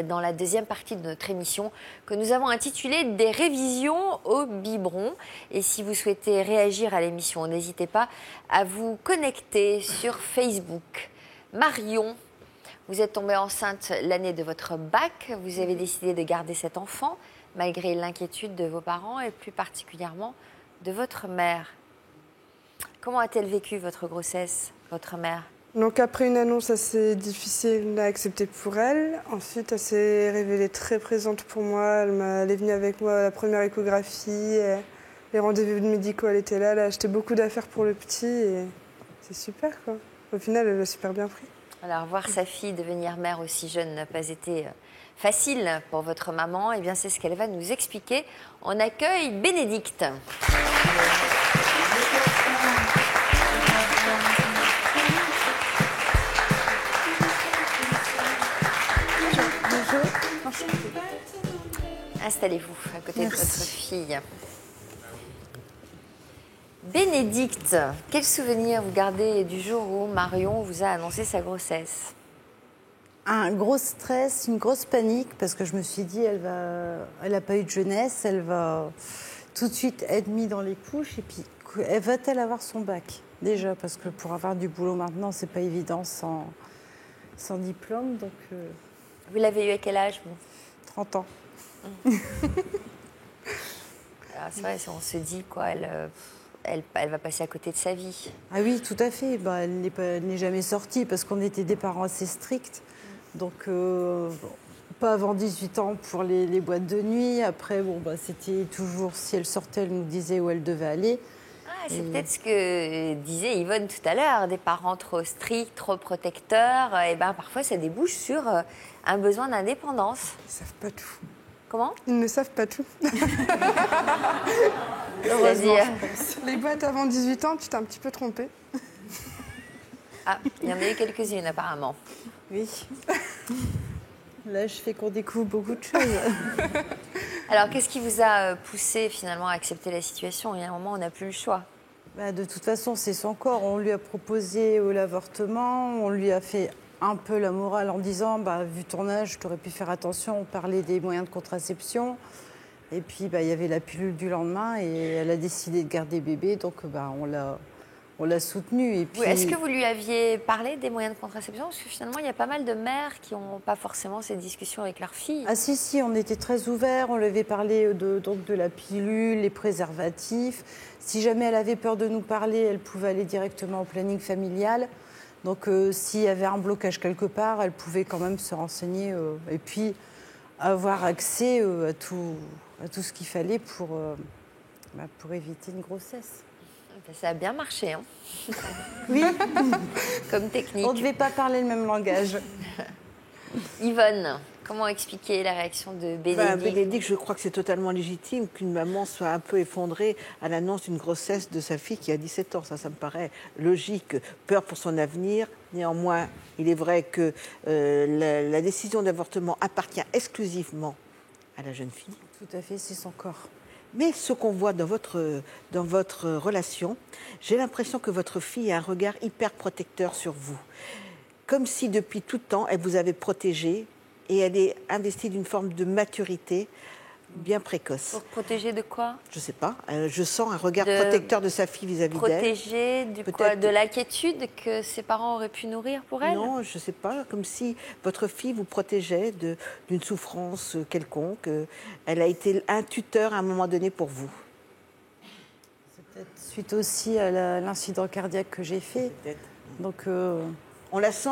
dans la deuxième partie de notre émission que nous avons intitulée « Des révisions au biberon ». Et si vous souhaitez réagir à l'émission, n'hésitez pas à vous connecter sur Facebook. Marion, vous êtes tombée enceinte l'année de votre bac. Vous avez décidé de garder cet enfant malgré l'inquiétude de vos parents et plus particulièrement de votre mère. Comment a-t-elle vécu votre grossesse, votre mère ? Donc après une annonce assez difficile à accepter pour elle, ensuite elle s'est révélée très présente pour moi. Elle est venue avec moi à la première échographie, les rendez-vous médicaux, elle était là, elle a acheté beaucoup d'affaires pour le petit et c'est super quoi. Au final, elle l'a super bien pris. Alors voir sa fille devenir mère aussi jeune n'a pas été facile pour votre maman. Eh bien c'est ce qu'elle va nous expliquer. On accueille Bénédicte. Installez-vous à côté de votre fille. Bénédicte, quel souvenir vous gardez du jour où Marion vous a annoncé sa grossesse ? Un gros stress, une grosse panique, parce que je me suis dit, elle n'a pas eu de jeunesse, elle va tout de suite être mise dans les couches, et puis va-t-elle avoir son bac ? Déjà, parce que pour avoir du boulot maintenant, c'est pas évident sans diplôme. Donc, Vous l'avez eu à quel âge, vous ? 30 ans. Alors, c'est vrai, on se dit, quoi, elle va passer à côté de sa vie. Ah oui, tout à fait. Elle n'est jamais sortie, parce qu'on était des parents assez stricts. Donc, Pas avant 18 ans pour les boîtes de nuit. Après, bon, bah, c'était toujours, si elle sortait, elle nous disait où elle devait aller. C'est peut-être ce que disait Yvonne tout à l'heure, des parents trop stricts, trop protecteurs. Et ben, parfois, ça débouche sur un besoin d'indépendance. Ils savent pas tout. Comment? Ils ne savent pas tout. C'est-à-dire les boîtes avant 18 ans, tu t'es un petit peu trompée. Ah, il y en a eu quelques-unes apparemment. Oui. Là, je fais qu'on découvre beaucoup de choses. Alors, qu'est-ce qui vous a poussé finalement à accepter la situation? Il y a un moment, on n'a plus le choix. Bah, de toute façon, c'est son corps. On lui a proposé l'avortement, on lui a fait un peu la morale en disant bah, vu ton âge, tu aurais pu faire attention, on parlait des moyens de contraception. Et puis, bah, il y avait la pilule du lendemain et elle a décidé de garder bébé, donc bah, on l'a soutenue. Et puis... Est-ce que vous lui aviez parlé des moyens de contraception? Parce que finalement, il y a pas mal de mères qui n'ont pas forcément ces discussions avec leurs filles. Ah si, on était très ouverts. On lui avait parlé donc de la pilule, les préservatifs. Si jamais elle avait peur de nous parler, elle pouvait aller directement au planning familial. Donc s'il y avait un blocage quelque part, elle pouvait quand même se renseigner et puis avoir accès à tout ce qu'il fallait pour éviter une grossesse. Ça a bien marché, hein? Oui. Comme technique. On ne devait pas parler le même langage. Yvonne, comment expliquer la réaction de Bénédicte? Bénédicte, je crois que c'est totalement légitime qu'une maman soit un peu effondrée à l'annonce d'une grossesse de sa fille qui a 17 ans. Ça me paraît logique. Peur pour son avenir. Néanmoins, il est vrai que la décision d'avortement appartient exclusivement à la jeune fille. Tout à fait, c'est son corps. Mais ce qu'on voit dans votre relation, j'ai l'impression que votre fille a un regard hyper protecteur sur vous. Comme si depuis tout temps, elle vous avait protégé et elle est investie d'une forme de maturité bien précoce. Pour protéger de quoi? Je ne sais pas. Je sens un regard protecteur de sa fille vis-à-vis d'elle. Protéger de l'inquiétude que ses parents auraient pu nourrir pour elle? Non, je ne sais pas. Comme si votre fille vous protégeait d'une souffrance quelconque. Elle a été un tuteur à un moment donné pour vous. C'est peut-être suite aussi à l'incident cardiaque que j'ai fait. Donc, on la sent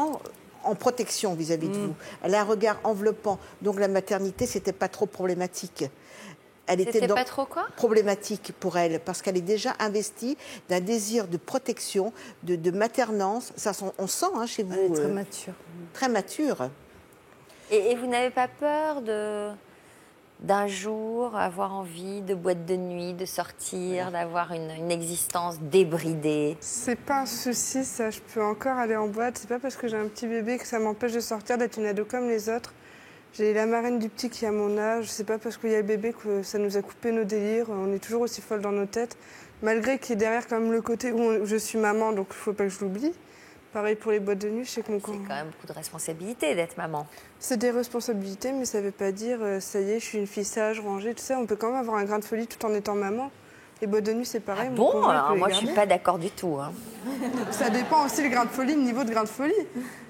en protection vis-à-vis de vous. Elle a un regard enveloppant. Donc la maternité, c'était pas trop problématique. C'était pas trop quoi? Problématique pour elle, parce qu'elle est déjà investie d'un désir de protection, de maternance. Ça, on sent chez vous. Elle est très mature. Très mature. Et vous n'avez pas peur d'un jour avoir envie de boîte de nuit, de sortir, d'avoir une existence débridée? C'est pas un souci, ça. Je peux encore aller en boîte. C'est pas parce que j'ai un petit bébé que ça m'empêche de sortir, d'être une ado comme les autres. J'ai la marraine du petit qui a mon âge. C'est pas parce qu'il y a le bébé que ça nous a coupé nos délires. On est toujours aussi folles dans nos têtes. Malgré qu'il y ait derrière quand même le côté où je suis maman, donc il faut pas que je l'oublie. Pareil pour les boîtes de nuit, je sais que mon C'est quand même beaucoup de responsabilité d'être maman. C'est des responsabilités, mais ça ne veut pas dire ça y est, je suis une fille sage, rangée, tout ça. On peut quand même avoir un grain de folie tout en étant maman. Les boîtes de nuit, c'est pareil. Bon, alors moi, je ne suis pas d'accord du tout. Hein. Ça dépend aussi le grain de folie, le niveau de grain de folie.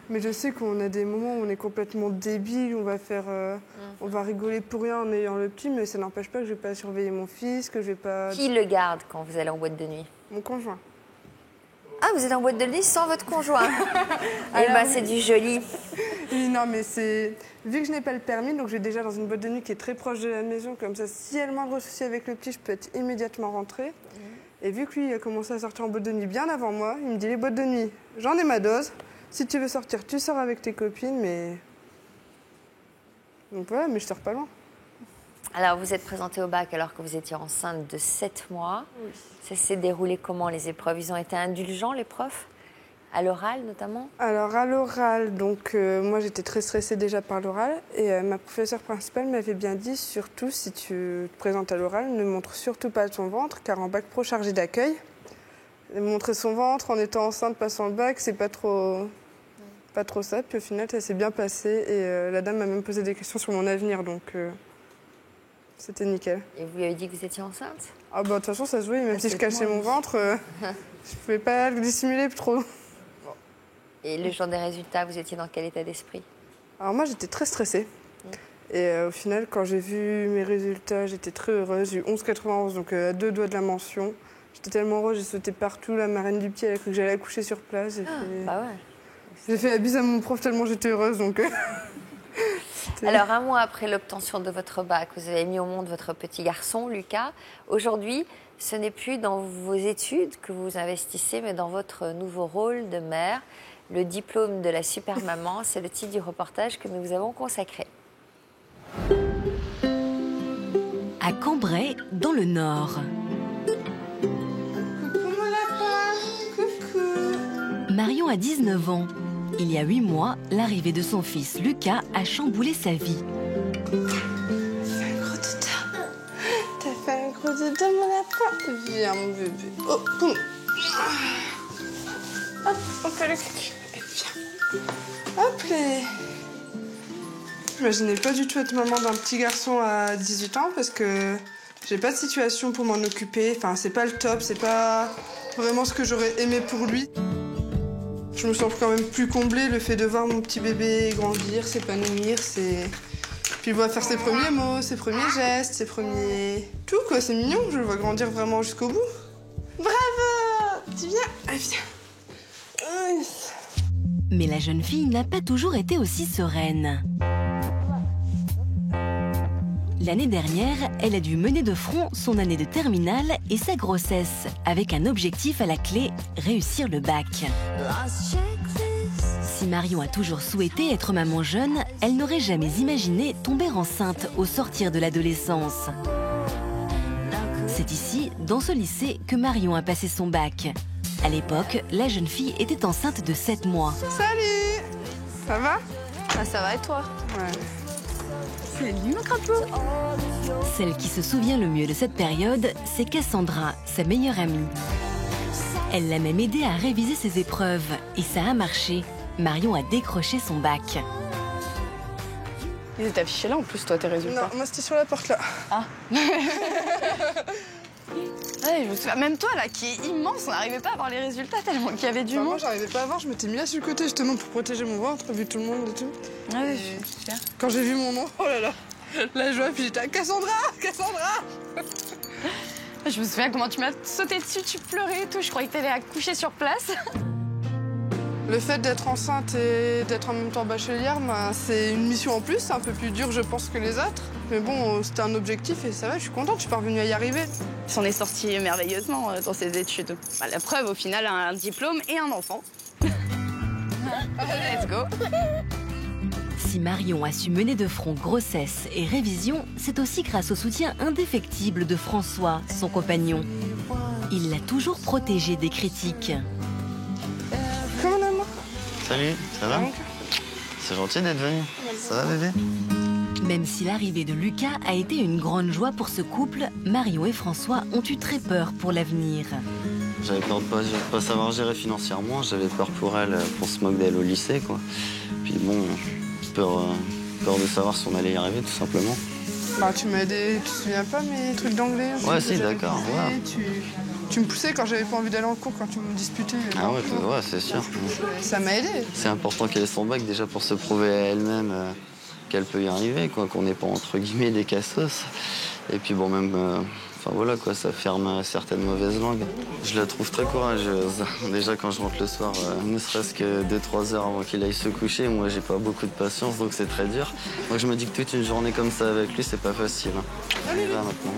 Mais je sais qu'on a des moments où on est complètement débile, on va rigoler pour rien en ayant le petit, mais ça n'empêche pas que je ne vais pas surveiller mon fils, que je vais pas... Qui le garde quand vous allez en boîte de nuit? Mon conjoint. Ah, vous êtes en boîte de nuit sans votre conjoint? Eh bien, c'est du joli. Oui, non, mais c'est... Vu que je n'ai pas le permis, donc je vais déjà dans une boîte de nuit qui est très proche de la maison, comme ça, si elle a le moindre souci avec le petit, je peux être immédiatement rentrée. Et vu que lui, il a commencé à sortir en boîte de nuit bien avant moi, il me dit, les boîtes de nuit, j'en ai ma dose. Si tu veux sortir, tu sors avec tes copines, mais... Donc voilà, mais je sors pas loin. Alors, vous êtes présentée au bac alors que vous étiez enceinte de 7 mois. Oui. Ça s'est déroulé comment, les épreuves? Ils ont été indulgents, les profs? À l'oral, notamment? Alors, à l'oral, donc moi, j'étais très stressée déjà par l'oral. Et ma professeure principale m'avait bien dit, surtout, si tu te présentes à l'oral, ne montre surtout pas ton ventre, car en bac pro chargé d'accueil, montrer son ventre en étant enceinte, passant le bac, c'est pas trop ça. Puis au final, ça s'est bien passé. Et la dame m'a même posé des questions sur mon avenir, donc... C'était nickel. Et vous lui avez dit que vous étiez enceinte? Ah bah de toute façon ça se voyait, même si je cachais mon ventre, je pouvais pas le dissimuler trop. Et le jour des résultats, vous étiez dans quel état d'esprit? Alors moi j'étais très stressée. Et au final quand j'ai vu mes résultats, j'étais très heureuse. J'ai eu 11,91, donc à 2 doigts de la mention. J'étais tellement heureuse, j'ai sauté partout, la marraine du petit elle a cru que j'allais accoucher sur place. Bah ouais. J'ai fait la bise à mon prof tellement j'étais heureuse donc... Alors, un mois après l'obtention de votre bac, vous avez mis au monde votre petit garçon, Lucas. Aujourd'hui, ce n'est plus dans vos études que vous investissez, mais dans votre nouveau rôle de mère. Le diplôme de la super maman, c'est le titre du reportage que nous vous avons consacré. À Cambrai, dans le Nord. Coucou mon lapin, coucou. Marion a 19 ans. Il y a 8 mois, l'arrivée de son fils Lucas a chamboulé sa vie. T'as fait un gros dodo mon lapin. Viens mon bébé. Oh, boum. Hop, on fait le cul. Viens. Hop les. J'imaginais pas du tout être maman d'un petit garçon à 18 ans parce que j'ai pas de situation pour m'en occuper. Enfin, c'est pas le top, c'est pas vraiment ce que j'aurais aimé pour lui. Je me sens quand même plus comblée, le fait de voir mon petit bébé grandir, s'épanouir, c'est... Puis il va faire ses premiers mots, ses premiers gestes, ses premiers... Tout quoi, c'est mignon, je le vois grandir vraiment jusqu'au bout. Bravo! Tu viens? Ah, viens. Mais la jeune fille n'a pas toujours été aussi sereine. L'année dernière, elle a dû mener de front son année de terminale et sa grossesse, avec un objectif à la clé, réussir le bac. Si Marion a toujours souhaité être maman jeune, elle n'aurait jamais imaginé tomber enceinte au sortir de l'adolescence. C'est ici, dans ce lycée, que Marion a passé son bac. À l'époque, la jeune fille était enceinte de 7 mois. Salut! Ça va? Ah, ça va et toi? Ouais. C'est lui mon crapaud. Celle qui se souvient le mieux de cette période, c'est Cassandra, sa meilleure amie. Elle l'a même aidée à réviser ses épreuves, et ça a marché. Marion a décroché son bac. Ils étaient affichés là en plus, toi, tes résultats. Non, moi c'était sur la porte là. Ah. Ouais, je me souviens, même toi là, qui est immense, on n'arrivait pas à voir les résultats tellement qu'il y avait du monde. Moi j'arrivais pas à voir, je m'étais mis là sur le côté justement pour protéger mon ventre, vu tout le monde et tout. Ah oui, super. Quand j'ai vu mon nom, oh là là, la joie, puis j'étais à Cassandra, Cassandra. Je me souviens comment tu m'as sauté dessus, tu pleurais et tout, je croyais que t'allais accoucher sur place. Le fait d'être enceinte et d'être en même temps bachelière, ben, c'est une mission en plus, c'est un peu plus dur je pense que les autres. Mais bon, c'était un objectif et ça va, je suis contente, je suis parvenue à y arriver. Il s'en est sorti merveilleusement dans ses études. Bah, la preuve, au final, un diplôme et un enfant. Let's go. Si Marion a su mener de front grossesse et révision, c'est aussi grâce au soutien indéfectible de François, son compagnon. Il l'a toujours protégée des critiques. Comment on a? Salut, ça va? C'est gentil d'être venu. Ça va bébé? Même si l'arrivée de Lucas a été une grande joie pour ce couple, Marion et François ont eu très peur pour l'avenir. J'avais peur de pas savoir gérer financièrement, j'avais peur pour elle, qu'on se moque d'elle au lycée, quoi. Puis bon, peur de savoir si on allait y arriver, tout simplement. Bah, tu m'as aidé, tu te souviens pas mes trucs d'anglais? Ouais, si, d'accord, ouais. Tu me poussais quand j'avais pas envie d'aller en cours, quand tu me disputais. Ah ouais, c'est sûr. Ça m'a aidé. C'est important qu'elle ait son bac déjà pour se prouver à elle-même qu'elle peut y arriver, quoi, qu'on n'est pas entre guillemets des cassos. Et puis bon, même, enfin voilà, quoi, ça ferme certaines mauvaises langues. Je la trouve très courageuse. Déjà quand je rentre le soir, ne serait-ce que 2-3 heures avant qu'il aille se coucher, moi j'ai pas beaucoup de patience, donc c'est très dur. Donc je me dis que toute une journée comme ça avec lui, c'est pas facile. On y va maintenant.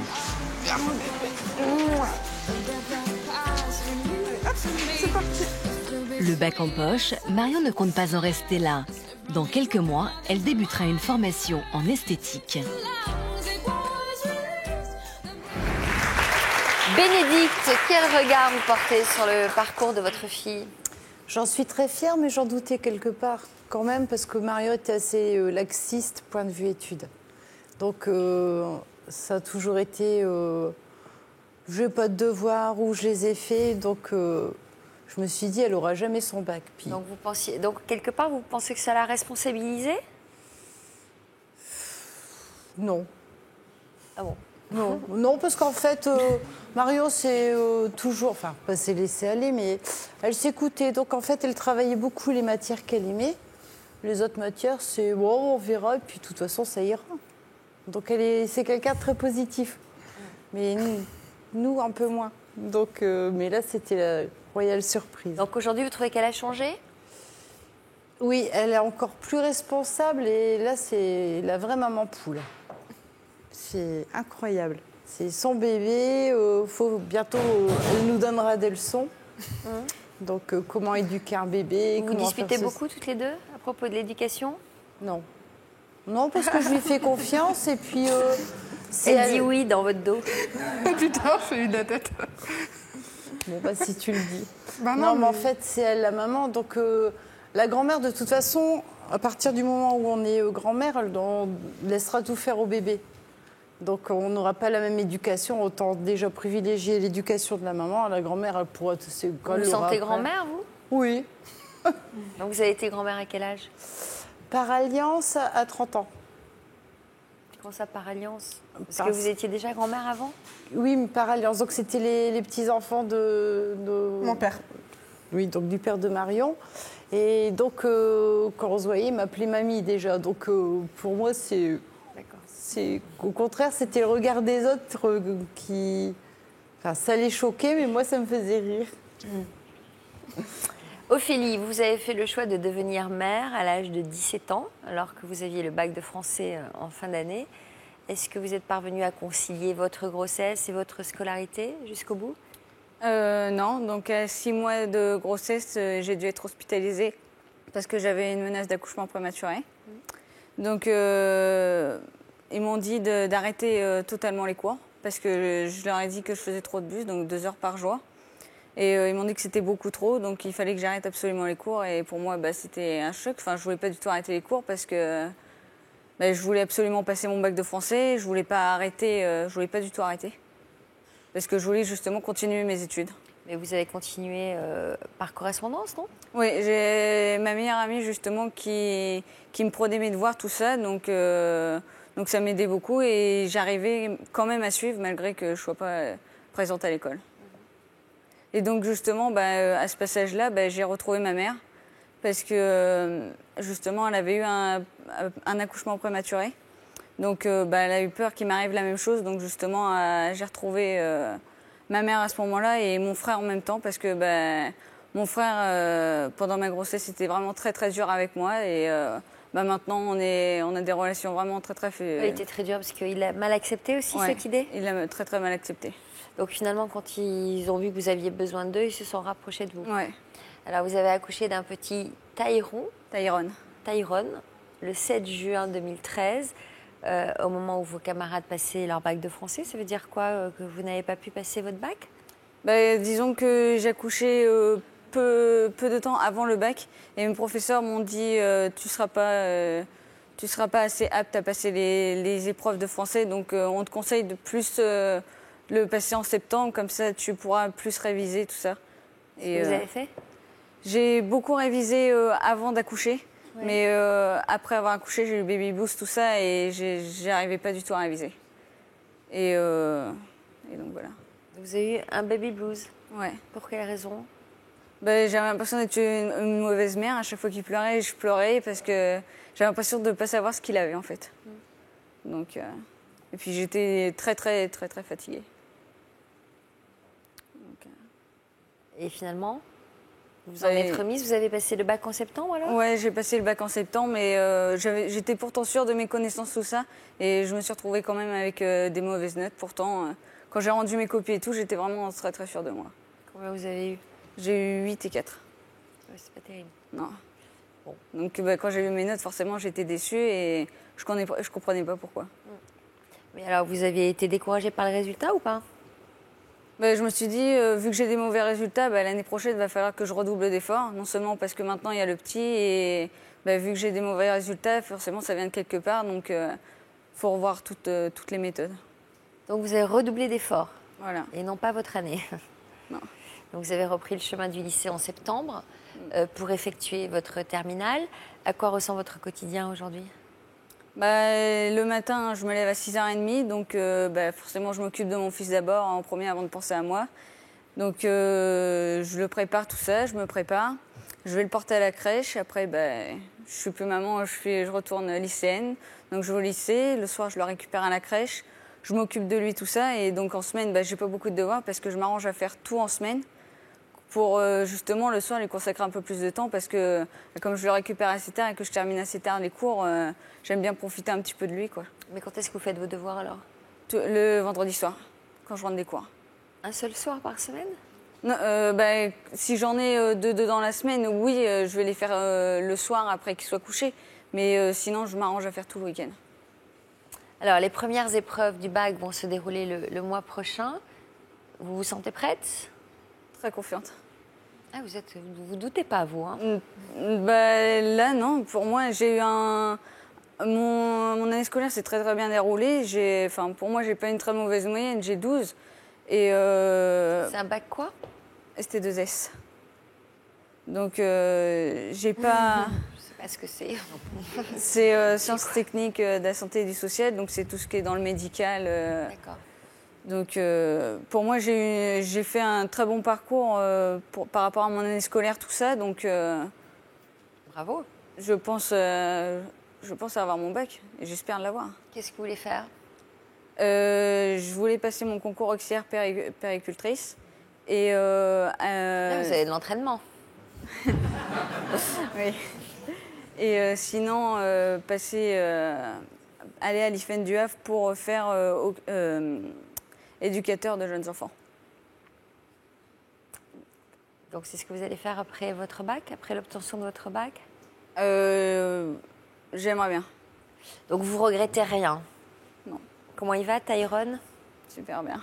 C'est parti. Le bac en poche, Marion ne compte pas en rester là. Dans quelques mois, elle débutera une formation en esthétique. Bénédicte, quel regard vous portez sur le parcours de votre fille? J'en suis très fière, mais j'en doutais quelque part quand même, parce que Marion était assez laxiste, point de vue études. Donc, ça a toujours été... je n'ai pas de devoirs ou je les ai faits, donc je me suis dit, elle n'aura jamais son bac. Puis... Donc, quelque part, vous pensez que ça l'a responsabilisée? Non. Ah bon? Non, non, parce qu'en fait, Marion s'est toujours, enfin, pas s'est laissée aller, mais elle s'écoutait. Donc, en fait, elle travaillait beaucoup les matières qu'elle aimait. Les autres matières, c'est bon, on verra, et puis de toute façon, ça ira. Donc, c'est quelqu'un de très positif. Mais nous, un peu moins. Donc, mais là, c'était la royale surprise. Donc, aujourd'hui, vous trouvez qu'elle a changé? Oui, elle est encore plus responsable et là, c'est la vraie maman poule. C'est incroyable. C'est son bébé, bientôt, elle nous donnera des leçons. Donc, comment éduquer un bébé. Vous disputez beaucoup toutes les deux à propos de l'éducation? Non. Non, parce que je lui fais confiance et puis... elle dit oui dans votre dos. Putain, je fais eu de la tête. Bon, bah, si tu le dis. Bah non, mais en fait, c'est elle la maman. Donc, la grand-mère, de toute façon, à partir du moment où on est grand-mère, on laissera tout faire au bébé. Donc, on n'aura pas la même éducation. Autant déjà privilégier l'éducation de la maman. La grand-mère, elle pourra... Vous vous sentez grand-mère, vous? Oui. Donc, vous avez été grand-mère à quel âge? Par alliance, à 30 ans. Comment ça, par alliance? Parce que vous étiez déjà grand-mère avant? Oui, mais par alliance. Donc, c'était les petits-enfants de... Mon père. Oui, donc du père de Marion. Et donc, quand on se voyait, il m'appelait mamie déjà. Donc, pour moi, c'est... Au contraire, c'était le regard des autres qui... Enfin, ça les choquait, mais moi, ça me faisait rire. Ophélie, vous avez fait le choix de devenir mère à l'âge de 17 ans, alors que vous aviez le bac de français en fin d'année. Est-ce que vous êtes parvenue à concilier votre grossesse et votre scolarité jusqu'au bout? Non, donc à 6 mois de grossesse, j'ai dû être hospitalisée parce que j'avais une menace d'accouchement prématuré. Donc ils m'ont dit d'arrêter totalement les cours parce que je leur ai dit que je faisais trop de bus, donc 2 heures par jour. Et ils m'ont dit que c'était beaucoup trop, donc il fallait que j'arrête absolument les cours. Et pour moi, c'était un choc. Enfin, je voulais pas du tout arrêter les cours parce que je voulais absolument passer mon bac de français. Je voulais pas arrêter, je voulais pas du tout arrêter. Parce que je voulais justement continuer mes études. Mais vous avez continué par correspondance, non? Oui, j'ai ma meilleure amie justement qui me prenait mes devoirs, tout ça. Donc ça m'aidait beaucoup et j'arrivais quand même à suivre malgré que je ne sois pas présente à l'école. Et donc justement, à ce passage-là, j'ai retrouvé ma mère parce que justement, elle avait eu un accouchement prématuré. Donc elle a eu peur qu'il m'arrive la même chose. Donc justement, j'ai retrouvé ma mère à ce moment-là et mon frère en même temps parce que mon frère, pendant ma grossesse, était vraiment très très dur avec moi. Et maintenant, on a des relations vraiment très très... Il était très dur parce qu'il a mal accepté aussi cette idée? Il l'a très très mal accepté. Donc finalement, quand ils ont vu que vous aviez besoin d'eux, ils se sont rapprochés de vous. Ouais. Alors vous avez accouché d'un petit Tyrone, le 7 juin 2013, au moment où vos camarades passaient leur bac de français. Ça veut dire quoi, que vous n'avez pas pu passer votre bac? Disons que j'ai accouché peu de temps avant le bac et mes professeurs m'ont dit tu seras pas assez apte à passer les épreuves de français, donc on te conseille de plus le passer en septembre, comme ça tu pourras plus réviser tout ça. Et vous avez fait? J'ai beaucoup révisé avant d'accoucher, mais après avoir accouché, j'ai eu le baby blues, tout ça, et j'arrivais pas du tout à réviser. Et donc voilà. Vous avez eu un baby blues? Ouais. Pour quelle raison? J'avais l'impression d'être une mauvaise mère. À chaque fois qu'il pleurait, je pleurais parce que j'avais l'impression de ne pas savoir ce qu'il avait en fait. Donc, et puis j'étais très très très très fatiguée. Et finalement, vous en êtes remise, vous avez passé le bac en septembre alors? Ouais, j'ai passé le bac en septembre, mais j'étais pourtant sûre de mes connaissances, tout ça. Et je me suis retrouvée quand même avec des mauvaises notes. Pourtant, quand j'ai rendu mes copies et tout, j'étais vraiment très très sûre de moi. Combien vous avez eu? J'ai eu 8 et 4. Ouais, c'est pas terrible. Non. Bon. Donc quand j'ai vu mes notes, forcément, j'étais déçue et je comprenais pas pourquoi. Mais alors, vous aviez été découragée par le résultat ou pas? Je me suis dit, vu que j'ai des mauvais résultats, l'année prochaine, il va falloir que je redouble d'efforts. Non seulement parce que maintenant, il y a le petit et vu que j'ai des mauvais résultats, forcément, ça vient de quelque part. Donc, il faut revoir toutes les méthodes. Donc, vous avez redoublé d'efforts? Voilà. Et non pas votre année? Non. Donc, vous avez repris le chemin du lycée en septembre pour effectuer votre terminale. À quoi ressemble votre quotidien aujourd'hui? Le matin, je me lève à 6h30, donc forcément, je m'occupe de mon fils d'abord, en premier, avant de penser à moi. Donc, je le prépare, tout ça, je me prépare. Je vais le porter à la crèche. Après, je suis plus maman, je retourne lycéenne. Donc, je vais au lycée. Le soir, je le récupère à la crèche. Je m'occupe de lui, tout ça. Et donc, en semaine, j'ai pas beaucoup de devoirs parce que je m'arrange à faire tout en semaine. pour justement le soir lui consacrer un peu plus de temps parce que comme je le récupère assez tard et que je termine assez tard les cours, j'aime bien profiter un petit peu de lui, quoi. Mais quand est-ce que vous faites vos devoirs alors? Le vendredi soir, quand je rentre des cours. Un seul soir par semaine? Non, si j'en ai deux dans la semaine, oui, je vais les faire le soir après qu'il soit couché. Mais sinon, je m'arrange à faire tout le week-end. Alors, les premières épreuves du bac vont se dérouler le mois prochain. Vous vous sentez prête? Très confiante. Ah, vous doutez pas, vous, hein? Là, non. Pour moi, j'ai eu mon année scolaire s'est très bien déroulée. Pour moi, j'ai pas une très mauvaise moyenne. J'ai 12. Et c'est un bac quoi? ST2S. Donc, j'ai pas... Je sais pas ce que c'est. C'est sciences techniques de la santé et du social. Donc, c'est tout ce qui est dans le médical. D'accord. Donc, pour moi, j'ai fait un très bon parcours par rapport à mon année scolaire, tout ça. Donc, bravo. Je pense avoir mon bac et j'espère l'avoir. Qu'est-ce que vous voulez faire? Je voulais passer mon concours auxiliaire péricultrice. Et là, vous avez de l'entraînement. Oui. Et sinon, aller à l'IFEN du Havre pour faire éducateur de jeunes enfants. Donc, c'est ce que vous allez faire après votre bac, après l'obtention de votre bac? J'aimerais bien. Donc, vous regrettez rien? Non. Comment il va, Tyrone? Super bien.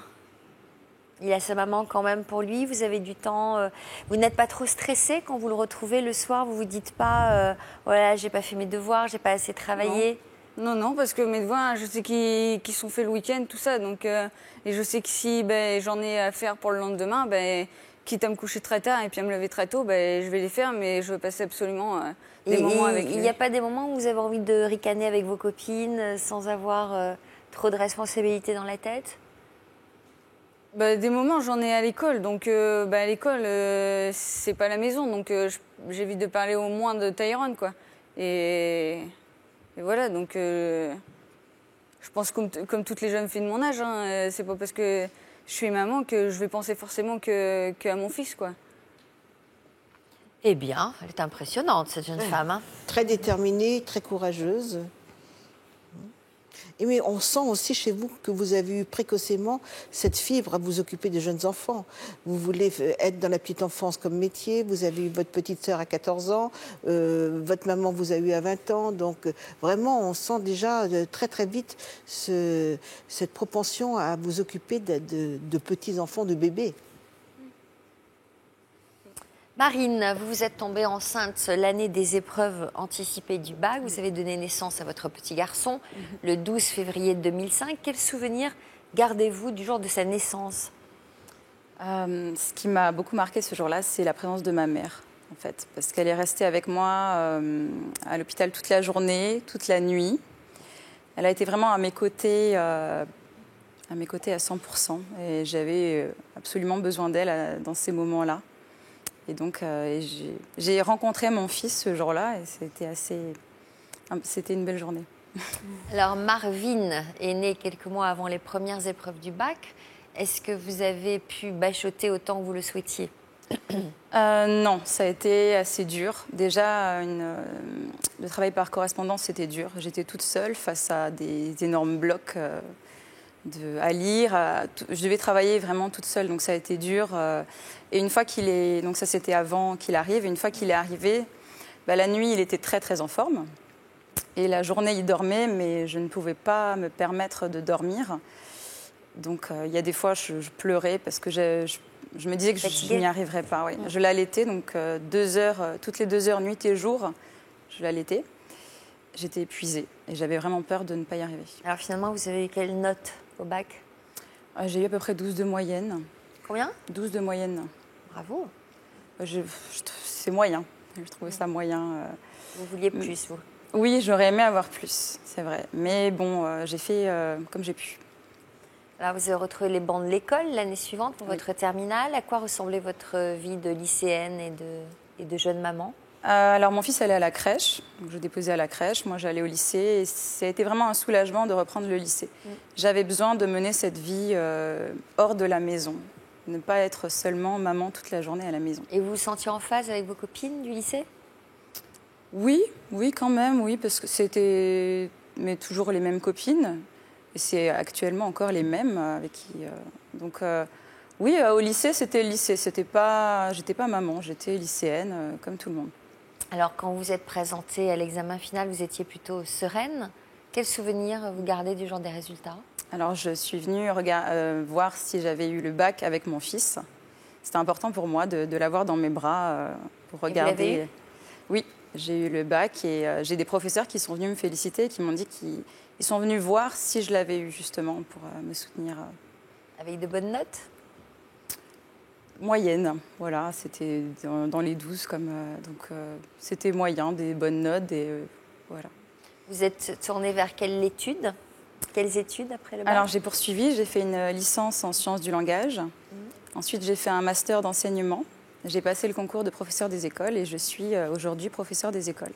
Il a sa maman quand même pour lui, vous avez du temps. Vous n'êtes pas trop stressé quand vous le retrouvez le soir? Vous vous dites pas, voilà, j'ai pas fait mes devoirs, j'ai pas assez travaillé? Non, parce que mes devoirs, je sais qu'ils sont faits le week-end, tout ça. Donc, et je sais que si j'en ai à faire pour le lendemain, quitte à me coucher très tard et puis à me lever très tôt, je vais les faire, mais je veux passer absolument des moments avec lui. Il n'y a pas des moments où vous avez envie de ricaner avec vos copines sans avoir trop de responsabilités dans la tête? Des moments, j'en ai à l'école. Donc, à l'école, c'est pas la maison. Donc, j'évite de parler au moins de Tyrone, quoi. Et voilà, donc, je pense comme toutes les jeunes filles de mon âge, hein, c'est pas parce que je suis maman que je vais penser forcément qu'à mon fils, quoi. Eh bien, elle est impressionnante, cette jeune femme. Hein. Très déterminée, très courageuse. Et mais on sent aussi chez vous que vous avez eu précocement cette fibre à vous occuper des jeunes enfants. Vous voulez être dans la petite enfance comme métier. Vous avez eu votre petite sœur à 14 ans. Votre maman vous a eu à 20 ans. Donc vraiment, on sent déjà très très vite cette propension à vous occuper de petits enfants, de bébés. Marine, vous vous êtes tombée enceinte l'année des épreuves anticipées du bac. Vous avez donné naissance à votre petit garçon le 12 février 2005. Quel souvenir gardez-vous du jour de sa naissance? Ce qui m'a beaucoup marqué ce jour-là, c'est la présence de ma mère, en fait. Parce qu'elle est restée avec moi à l'hôpital toute la journée, toute la nuit. Elle a été vraiment à mes côtés à 100%. Et j'avais absolument besoin d'elle dans ces moments-là. Et donc, j'ai rencontré mon fils ce jour-là et c'était une belle journée. Alors, Marvin est né quelques mois avant les premières épreuves du bac. Est-ce que vous avez pu bachoter autant que vous le souhaitiez? Non, ça a été assez dur. Déjà, le travail par correspondance, c'était dur. J'étais toute seule face à des énormes blocs à lire. Je devais travailler vraiment toute seule, donc ça a été dur. Et une fois donc ça c'était avant qu'il arrive, et une fois qu'il est arrivé, la nuit il était très très en forme. Et la journée il dormait, mais je ne pouvais pas me permettre de dormir. Donc il y a des fois je pleurais parce que je me disais que je n'y arriverais pas. Oui. Je l'allaitais, donc 2 heures, toutes les 2 heures, nuit et jour, je l'allaitais. J'étais épuisée et j'avais vraiment peur de ne pas y arriver. Alors finalement, vous avez eu quelle note au bac? J'ai eu à peu près 12 de moyenne. Combien? 12 de moyenne. Bravo. C'est moyen. Je trouvais ça moyen. Vous vouliez plus, vous? Oui, j'aurais aimé avoir plus, c'est vrai. Mais bon, j'ai fait comme j'ai pu. Alors, vous avez retrouvé les bancs de l'école l'année suivante pour votre terminale. À quoi ressemblait votre vie de lycéenne et de jeune maman? Alors, mon fils allait à la crèche. Donc, je déposais à la crèche. Moi, j'allais au lycée. Et ça a été vraiment un soulagement de reprendre le lycée. J'avais besoin de mener cette vie hors de la maison. Ne pas être seulement maman toute la journée à la maison. Et vous vous sentiez en phase avec vos copines du lycée? Oui, quand même, oui, parce que c'était toujours les mêmes copines. Et c'est actuellement encore les mêmes avec qui... oui, au lycée, c'était le lycée. J'étais pas maman, j'étais lycéenne, comme tout le monde. Alors, quand vous êtes présentée à l'examen final, vous étiez plutôt sereine. Quel souvenir vous gardez du jour des résultats? Alors, je suis venue voir si j'avais eu le bac avec mon fils. C'était important pour moi de l'avoir dans mes bras pour regarder. Et vous l'avez eu? Oui, j'ai eu le bac et j'ai des professeurs qui sont venus me féliciter et qui m'ont dit qu'ils sont venus voir si je l'avais eu justement pour me soutenir. Avec de bonnes notes? Moyenne, voilà, c'était dans les 12 c'était moyen, des bonnes notes, voilà. Vous êtes tournée vers quelle étude? Quelles études après le bac? Alors j'ai poursuivi, j'ai fait une licence en sciences du langage. Ensuite j'ai fait un master d'enseignement. J'ai passé le concours de professeur des écoles et je suis aujourd'hui professeur des écoles.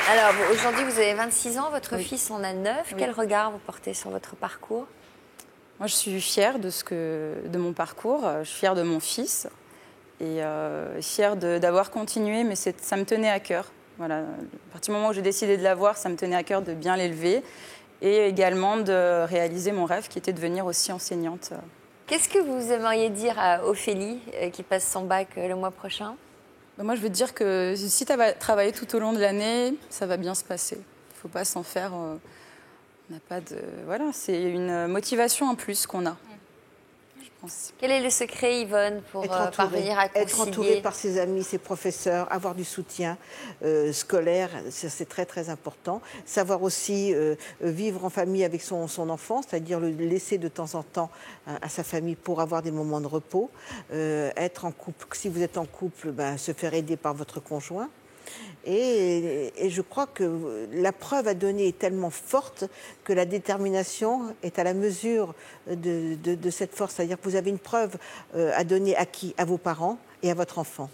Alors, aujourd'hui, vous avez 26 ans, votre fils en a 9. Oui. Quel regard vous portez sur votre parcours? Moi, je suis fière de mon parcours. Je suis fière de mon fils et fière d'avoir continué, mais ça me tenait à cœur. Voilà. À partir du moment où j'ai décidé de l'avoir, ça me tenait à cœur de bien l'élever et également de réaliser mon rêve qui était de devenir aussi enseignante. Qu'est-ce que vous aimeriez dire à Ophélie qui passe son bac le mois prochain? Moi, je veux te dire que si tu as travaillé tout au long de l'année, ça va bien se passer. Il ne faut pas s'en faire. On n'a pas de... Voilà, c'est une motivation en plus qu'on a. Je pense. Quel est le secret, Yvonne, pour parvenir à concilier? Être entouré par ses amis, ses professeurs, avoir du soutien scolaire, c'est très très important. Savoir aussi vivre en famille avec son enfant, c'est-à-dire le laisser de temps en temps à sa famille pour avoir des moments de repos. Être en couple, si vous êtes en couple, se faire aider par votre conjoint. Et je crois que la preuve à donner est tellement forte que la détermination est à la mesure de cette force. C'est-à-dire que vous avez une preuve à donner à qui? À vos parents et à votre enfant.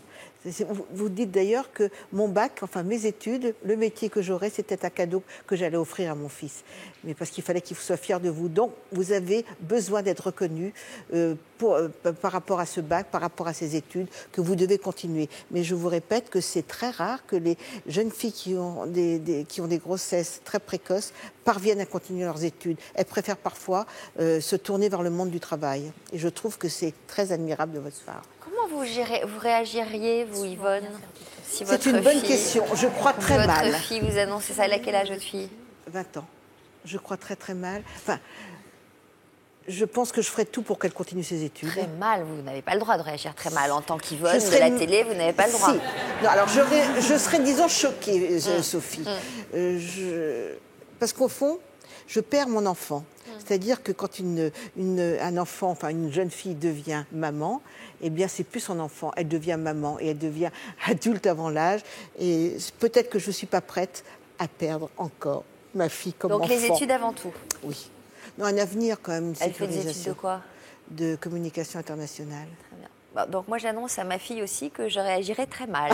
Vous dites d'ailleurs que mon bac, enfin mes études, le métier que j'aurais, c'était un cadeau que j'allais offrir à mon fils. Mais parce qu'il fallait qu'il soit fier de vous. Donc, vous avez besoin d'être reconnu par rapport à ce bac, par rapport à ces études, que vous devez continuer. Mais je vous répète que c'est très rare que les jeunes filles qui ont des grossesses très précoces parviennent à continuer leurs études. Elles préfèrent parfois se tourner vers le monde du travail. Et je trouve que c'est très admirable de votre part. Comment vous réagiriez, vous, Yvonne, si c'est une bonne question. Je crois très mal. Votre fille vous annonce ça. Elle a quel âge, votre fille? 20 ans. Je crois très très mal. Enfin, je pense que je ferai tout pour qu'elle continue ses études. Très mal, vous n'avez pas le droit de réagir très mal. En tant qu'Yvonne de la télé, vous n'avez pas le droit. Si. Non, alors je serais, disons, choquée, Sophie. Parce qu'au fond, je perds mon enfant. C'est-à-dire que quand un enfant, enfin une jeune fille devient maman, eh bien c'est plus son enfant, elle devient maman et elle devient adulte avant l'âge. Et peut-être que je ne suis pas prête à perdre encore ma fille comme enfant. Donc les études avant tout? Oui. Non, un avenir quand même, une sécurisation. Elle fait des études de quoi? De communication internationale. Très bien. Bon, donc moi j'annonce à ma fille aussi que je réagirai très mal.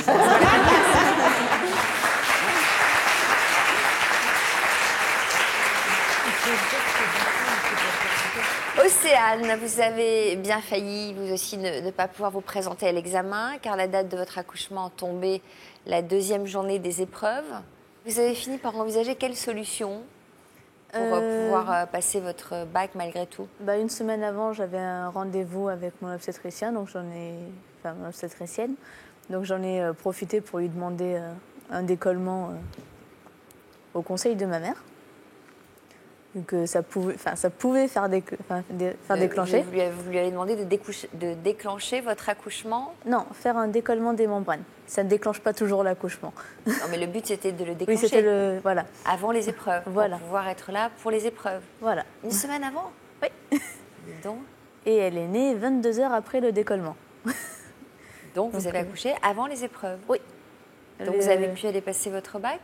Océane, vous avez bien failli, vous aussi, ne pas pouvoir vous présenter à l'examen, car la date de votre accouchement tombait la deuxième journée des épreuves. Vous avez fini par envisager quelle solution pour pouvoir passer votre bac malgré tout? Une semaine avant, j'avais un rendez-vous avec mon obstétricien, donc mon obstétricienne. Donc j'en ai profité pour lui demander un décollement au conseil de ma mère. Que ça pouvait faire déclencher. Vous lui avez demandé de déclencher votre accouchement? Non, faire un décollement des membranes. Ça ne déclenche pas toujours l'accouchement. Non, mais le but, c'était de le déclencher. Oui, c'était voilà. Avant les épreuves, voilà. Pour pouvoir être là pour les épreuves. Voilà. Une semaine avant? Oui. Donc. Et elle est née 22 heures après le décollement. Donc, vous avez accouché avant les épreuves? Oui. Donc, vous avez pu aller passer votre bac?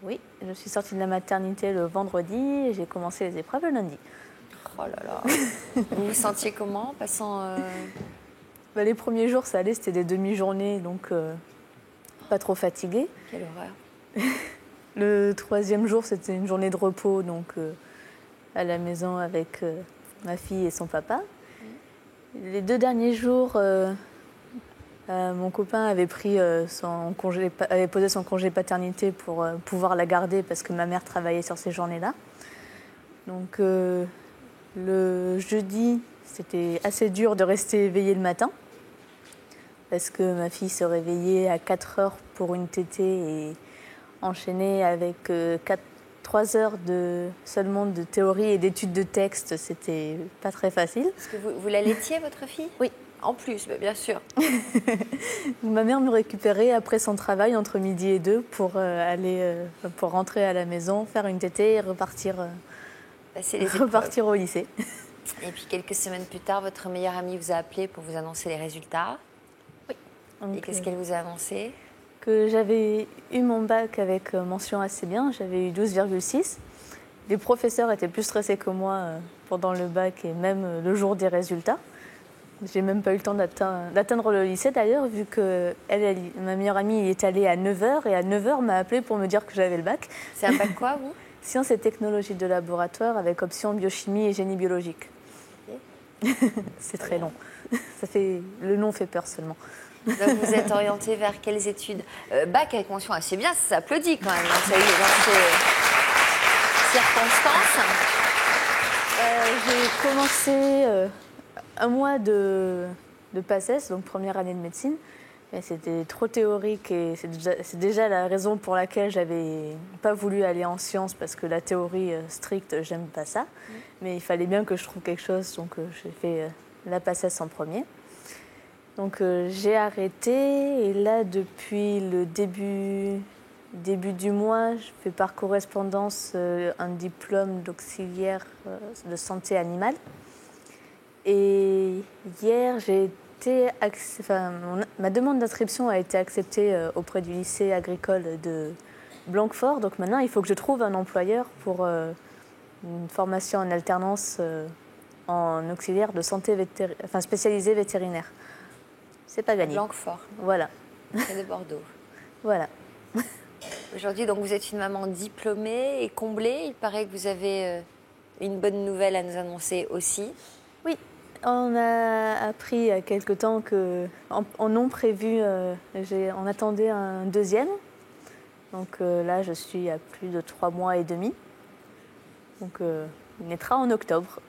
Oui, je suis sortie de la maternité le vendredi et j'ai commencé les épreuves le lundi. Oh là là. Vous vous sentiez comment, passant Les premiers jours, ça allait, c'était des demi-journées, donc pas trop fatiguée. Quelle horreur. Le 3e jour, c'était une journée de repos, donc à la maison avec ma fille et son papa. Les 2 derniers jours, mon copain avait avait posé son congé paternité pour pouvoir la garder parce que ma mère travaillait sur ces journées-là. Donc le jeudi, c'était assez dur de rester éveillée le matin parce que ma fille se réveillait à 4 heures pour une tétée et enchaînait avec 3 heures seulement de théorie et d'études de texte. C'était pas très facile. Est-ce que vous l'allaitiez, votre fille? Oui. En plus, bien sûr. Ma mère me récupérait après son travail entre midi et 2 pour pour rentrer à la maison, faire une tétée et repartir au lycée. Et puis quelques semaines plus tard, votre meilleure amie vous a appelé pour vous annoncer les résultats. Oui. Donc, et qu'est-ce qu'elle vous a annoncé? Que j'avais eu mon bac avec mention assez bien, j'avais eu 12,6. Les professeurs étaient plus stressés que moi pendant le bac et même le jour des résultats. J'ai même pas eu le temps d'atteindre le lycée d'ailleurs, vu que ma meilleure amie est allée à 9h et à 9h m'a appelé pour me dire que j'avais le bac. C'est un bac quoi, vous? Sciences et technologies de laboratoire avec option biochimie et génie biologique. Okay. C'est très long. Le nom fait peur seulement. Donc vous êtes orientée vers quelles études? Bac avec mention assez bien, ça s'applaudit quand même dans ces circonstances. J'ai commencé un mois de PACES, donc première année de médecine, mais c'était trop théorique et c'est déjà la raison pour laquelle j'avais pas voulu aller en sciences parce que la théorie stricte, j'aime pas ça. Mais il fallait bien que je trouve quelque chose, donc j'ai fait la PACES en premier. Donc j'ai arrêté et là depuis le début du mois, je fais par correspondance un diplôme d'auxiliaire de santé animale. Et hier, ma demande d'inscription a été acceptée auprès du lycée agricole de Blanquefort. Donc maintenant, il faut que je trouve un employeur pour une formation en alternance en auxiliaire de santé spécialisé vétérinaire. C'est pas gagné. Blanquefort. Voilà. Près de Bordeaux. Voilà. Aujourd'hui, donc, vous êtes une maman diplômée et comblée. Il paraît que vous avez une bonne nouvelle à nous annoncer aussi. Oui, on a appris il y a quelque temps qu'en non prévu, on attendait un 2e. Donc là, je suis à plus de 3 mois et demi. Donc il naîtra en octobre.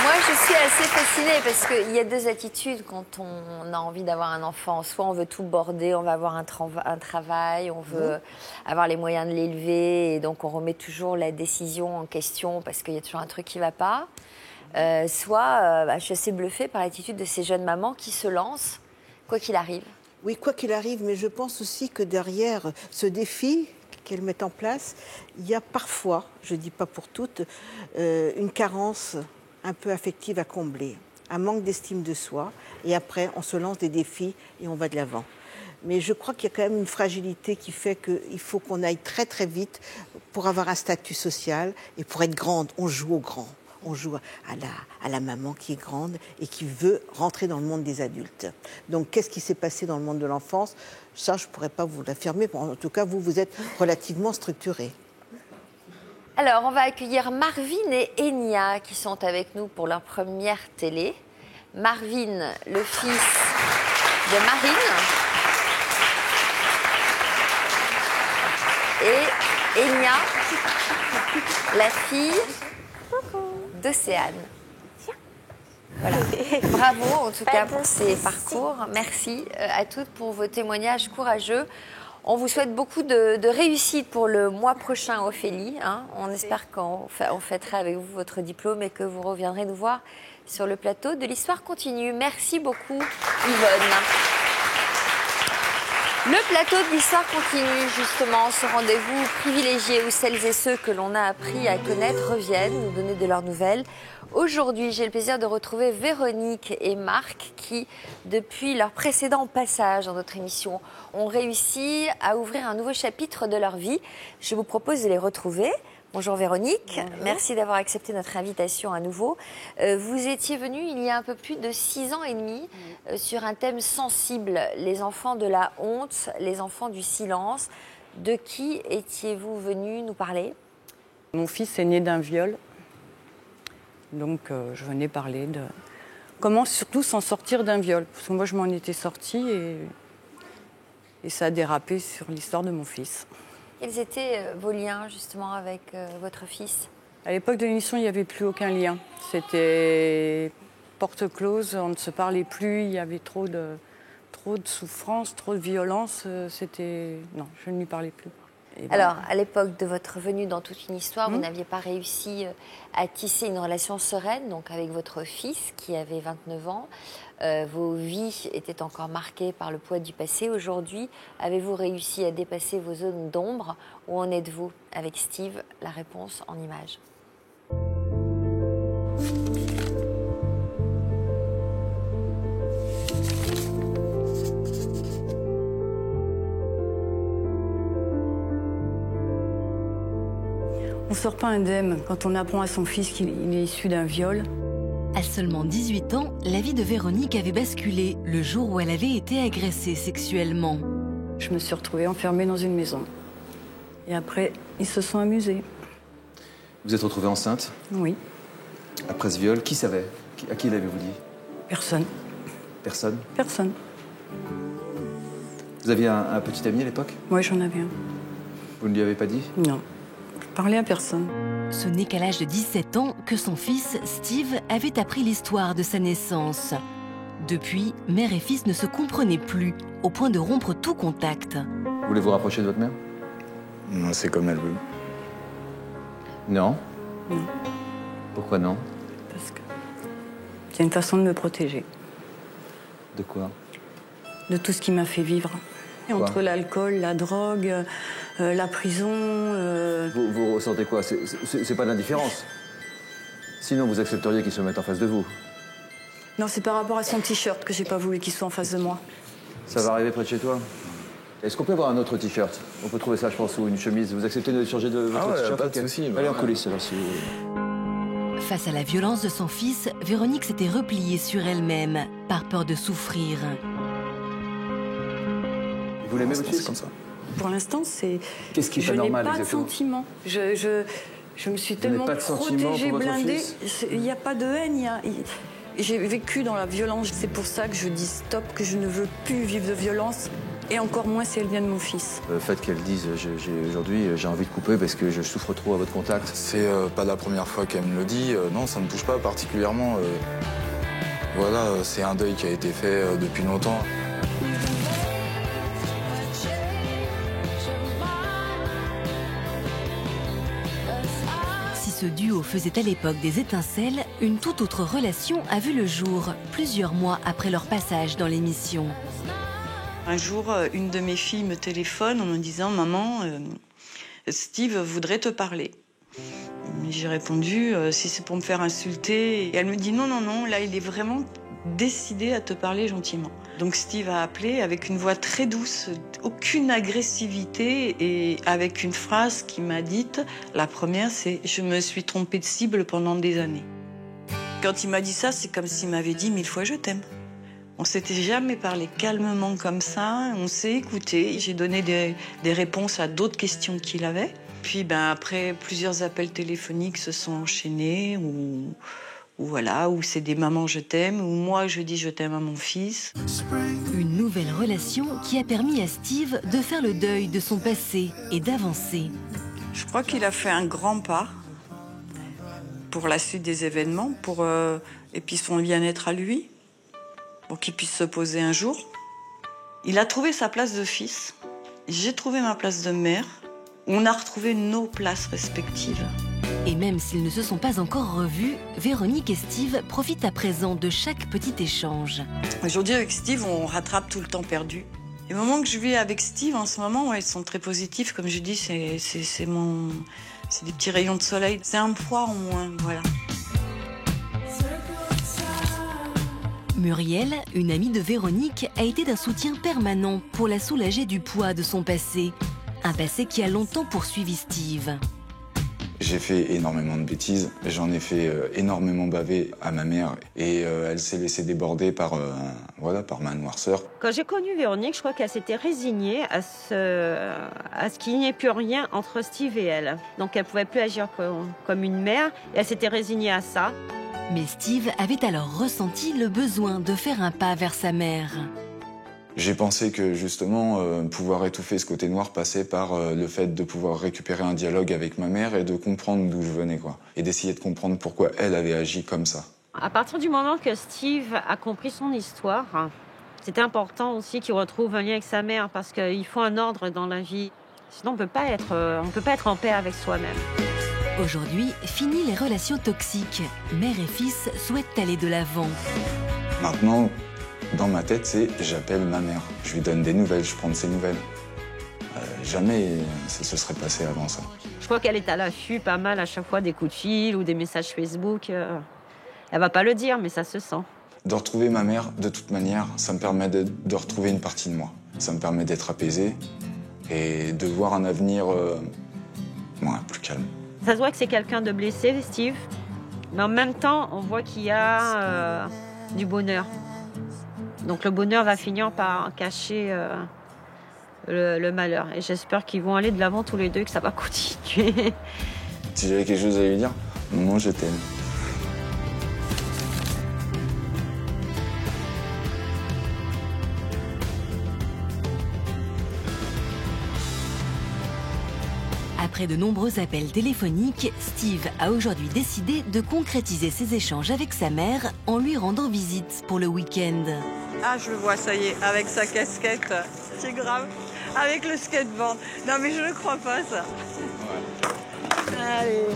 Moi, je suis assez fascinée parce qu'il y a 2 attitudes quand on a envie d'avoir un enfant. Soit on veut tout border, on va avoir un travail, on veut avoir les moyens de l'élever et donc on remet toujours la décision en question parce qu'il y a toujours un truc qui ne va pas. Soit je suis assez bluffée par l'attitude de ces jeunes mamans qui se lancent, quoi qu'il arrive. Oui, quoi qu'il arrive, mais je pense aussi que derrière ce défi qu'elles mettent en place, il y a parfois, je ne dis pas pour toutes, une carence un peu affective à combler, un manque d'estime de soi, et après on se lance des défis et on va de l'avant. Mais je crois qu'il y a quand même une fragilité qui fait qu'il faut qu'on aille très très vite pour avoir un statut social et pour être grande. On joue au grand, on joue à la maman qui est grande et qui veut rentrer dans le monde des adultes. Donc qu'est-ce qui s'est passé dans le monde de l'enfance? Ça, je ne pourrais pas vous l'affirmer. En tout cas, vous êtes relativement structurée. Alors, on va accueillir Marvin et Enya qui sont avec nous pour leur première télé. Marvin, le fils de Marine. Et Enya, la fille d'Océane. Voilà. Bravo en tout cas pour ces parcours. Merci à toutes pour vos témoignages courageux. On vous souhaite beaucoup de réussite pour le mois prochain, Ophélie. On espère qu'on fêtera avec vous votre diplôme et que vous reviendrez nous voir sur le plateau de l'Histoire continue. Merci beaucoup, Yvonne. Le plateau de l'Histoire continue, justement, ce rendez-vous privilégié où celles et ceux que l'on a appris à connaître reviennent nous donner de leurs nouvelles. Aujourd'hui, j'ai le plaisir de retrouver Véronique et Marc qui, depuis leur précédent passage dans notre émission, ont réussi à ouvrir un nouveau chapitre de leur vie. Je vous propose de les retrouver. Bonjour Véronique, Bonjour. Merci d'avoir accepté notre invitation à nouveau. Vous étiez venue il y a un peu plus de 6 ans et demi sur un thème sensible, les enfants de la honte, les enfants du silence. De qui étiez-vous venue nous parler? Mon fils est né d'un viol, donc je venais parler de comment surtout s'en sortir d'un viol. Parce que moi je m'en étais sortie et ça a dérapé sur l'histoire de mon fils. Quels étaient vos liens justement avec votre fils? À l'époque de l'émission, il n'y avait plus aucun lien. C'était porte close, on ne se parlait plus, il y avait trop de souffrance, trop de violence. Non, je ne lui parlais plus. Alors, à l'époque de votre venue dans Toute une histoire, vous n'aviez pas réussi à tisser une relation sereine donc avec votre fils qui avait 29 ans. Vos vies étaient encore marquées par le poids du passé. Aujourd'hui, avez-vous réussi à dépasser vos zones d'ombre? Où en êtes-vous avec Steve? La réponse en images. On ne sort pas indemne quand on apprend à son fils qu'il est issu d'un viol. À seulement 18 ans, la vie de Véronique avait basculé le jour où elle avait été agressée sexuellement. Je me suis retrouvée enfermée dans une maison. Et après, ils se sont amusés. Vous êtes retrouvée enceinte? Oui. Après ce viol, qui savait? À qui l'avez-vous dit? Personne. Personne? Personne. Vous aviez un petit ami à l'époque? Oui, j'en avais un. Vous ne lui avez pas dit? Non. Je parlais à personne. Ce n'est qu'à l'âge de 17 ans que son fils, Steve, avait appris l'histoire de sa naissance. Depuis, mère et fils ne se comprenaient plus, au point de rompre tout contact. Vous voulez vous rapprocher de votre mère? Non, c'est comme elle veut. Non? Non. Pourquoi non? Parce que c'est une façon de me protéger. De quoi? De tout ce qui m'a fait vivre. Et entre l'alcool, la drogue, la prison... Vous ressentez quoi? C'est pas d'indifférence. Sinon, vous accepteriez qu'il se mette en face de vous. Non, c'est par rapport à son t-shirt que j'ai pas voulu qu'il soit en face de moi. Ça va arriver près de chez toi? Est-ce qu'on peut avoir un autre t-shirt? On peut trouver ça, je pense, ou une chemise. Vous acceptez de changer de votre t-shirt? Pas de souci. Allez en coulisses, alors, si vous voulez. Face à la violence de son fils, Véronique s'était repliée sur elle-même, par peur de souffrir. Vous l'aimez votre fils comme ça? Pour l'instant, c'est... Qu'est-ce qui est pas normal, Je n'ai pas exactement? de sentiment. Je me suis tellement pas de sentiment protégée, pour votre blindée. fils? Il n'y a pas de haine. J'ai vécu dans la violence. C'est pour ça que je dis stop, que je ne veux plus vivre de violence. Et encore moins si elle vient de mon fils. Le fait qu'elle dise aujourd'hui, j'ai envie de couper parce que je souffre trop à votre contact. C'est pas la première fois qu'elle me le dit. Non, ça me touche pas particulièrement. Voilà, c'est un deuil qui a été fait depuis longtemps. Si ce duo faisait à l'époque des étincelles, une toute autre relation a vu le jour, plusieurs mois après leur passage dans l'émission. Un jour, une de mes filles me téléphone en me disant « Maman, Steve voudrait te parler ». J'ai répondu « Si c'est pour me faire insulter ». Et elle me dit « Non, non, non, là, il est vraiment décidé à te parler gentiment ». Donc Steve a appelé avec une voix très douce, aucune agressivité et avec une phrase qui m'a dite, la première c'est « Je me suis trompée de cible pendant des années ». Quand il m'a dit ça, c'est comme s'il m'avait dit 1000 fois « Je t'aime ». On s'était jamais parlé calmement comme ça, on s'est écouté. J'ai donné des réponses à d'autres questions qu'il avait. Puis après, plusieurs appels téléphoniques se sont enchaînés, où c'est des mamans je t'aime, ou moi je dis je t'aime à mon fils. Une nouvelle relation qui a permis à Steve de faire le deuil de son passé et d'avancer. Je crois qu'il a fait un grand pas pour la suite des événements, et puis son bien-être à lui. Pour qu'il puisse se poser un jour. Il a trouvé sa place de fils. J'ai trouvé ma place de mère. On a retrouvé nos places respectives. Et même s'ils ne se sont pas encore revus, Véronique et Steve profitent à présent de chaque petit échange. Aujourd'hui, avec Steve, on rattrape tout le temps perdu. Les moments que je vis avec Steve, en ce moment, ils sont très positifs. Comme je dis, c'est des petits rayons de soleil. C'est un poids en moins, voilà. Muriel, une amie de Véronique, a été d'un soutien permanent pour la soulager du poids de son passé. Un passé qui a longtemps poursuivi Steve. J'ai fait énormément de bêtises, j'en ai fait énormément baver à ma mère et elle s'est laissée déborder par ma noirceur. Quand j'ai connu Véronique, je crois qu'elle s'était résignée à ce qu'il n'y ait plus rien entre Steve et elle. Donc elle ne pouvait plus agir comme une mère et elle s'était résignée à ça. Mais Steve avait alors ressenti le besoin de faire un pas vers sa mère. J'ai pensé que justement, pouvoir étouffer ce côté noir passait par le fait de pouvoir récupérer un dialogue avec ma mère et de comprendre d'où je venais, quoi. Et d'essayer de comprendre pourquoi elle avait agi comme ça. À partir du moment que Steve a compris son histoire, c'était important aussi qu'il retrouve un lien avec sa mère parce qu'il faut un ordre dans la vie. Sinon, on ne peut pas être en paix avec soi-même. Aujourd'hui, fini les relations toxiques. Mère et fils souhaitent aller de l'avant. Maintenant, dans ma tête, c'est j'appelle ma mère. Je lui donne des nouvelles, je prends de ses nouvelles. Jamais ça se serait passé avant ça. Je crois qu'elle est à l'affût pas mal à chaque fois des coups de fil ou des messages Facebook. Elle va pas le dire, mais ça se sent. De retrouver ma mère, de toute manière, ça me permet de retrouver une partie de moi. Ça me permet d'être apaisé et de voir un avenir plus calme. Ça se voit que c'est quelqu'un de blessé, Steve. Mais en même temps, on voit qu'il y a du bonheur. Donc le bonheur va finir par cacher le malheur. Et j'espère qu'ils vont aller de l'avant tous les deux et que ça va continuer. Si j'avais quelque chose à lui dire, maman, je t'aime. Après de nombreux appels téléphoniques, Steve a aujourd'hui décidé de concrétiser ses échanges avec sa mère en lui rendant visite pour le week-end. Ah, je le vois, ça y est, avec sa casquette, c'est grave, avec le skateboard. Non mais je ne crois pas, ça. Ouais. Allez.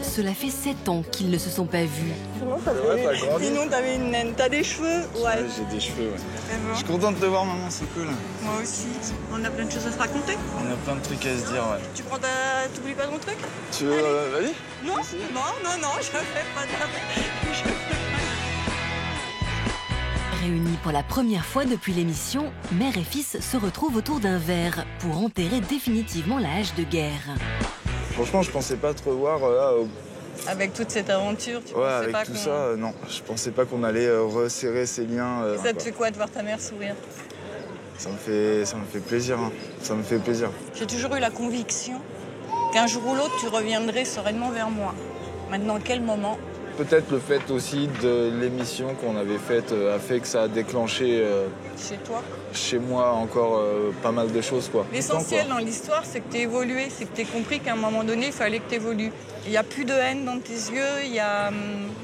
Cela fait 7 ans qu'ils ne se sont pas vus. Sinon, t'avais une naine. T'as des cheveux? Ouais. J'ai des cheveux, ouais. Je suis contente de te voir, maman, c'est cool. Moi aussi. On a plein de choses à se raconter. On a plein de trucs à se dire, ouais. Tu prends t'oublies pas ton truc? Tu veux, vas-y. Non, non, je fais pas de... Réunis pour la première fois depuis l'émission, mère et fils se retrouvent autour d'un verre pour enterrer définitivement la hache de guerre. Franchement, je pensais pas te revoir avec toute cette aventure, tu ouais, pensais avec pas tout ça, non. Je pensais pas qu'on allait resserrer ces liens. Et ça te fait quoi de voir ta mère sourire? Ça me fait plaisir, hein. Ça me fait plaisir. J'ai toujours eu la conviction qu'un jour ou l'autre, tu reviendrais sereinement vers moi. Maintenant, quel moment? Peut-être le fait aussi de l'émission qu'on avait faite a fait que ça a déclenché chez toi, chez moi encore pas mal de choses, quoi. L'essentiel dans l'histoire, c'est que tu aies évolué, c'est que tu aies compris qu'à un moment donné, il fallait que tu évolues. Il n'y a plus de haine dans tes yeux, il y a...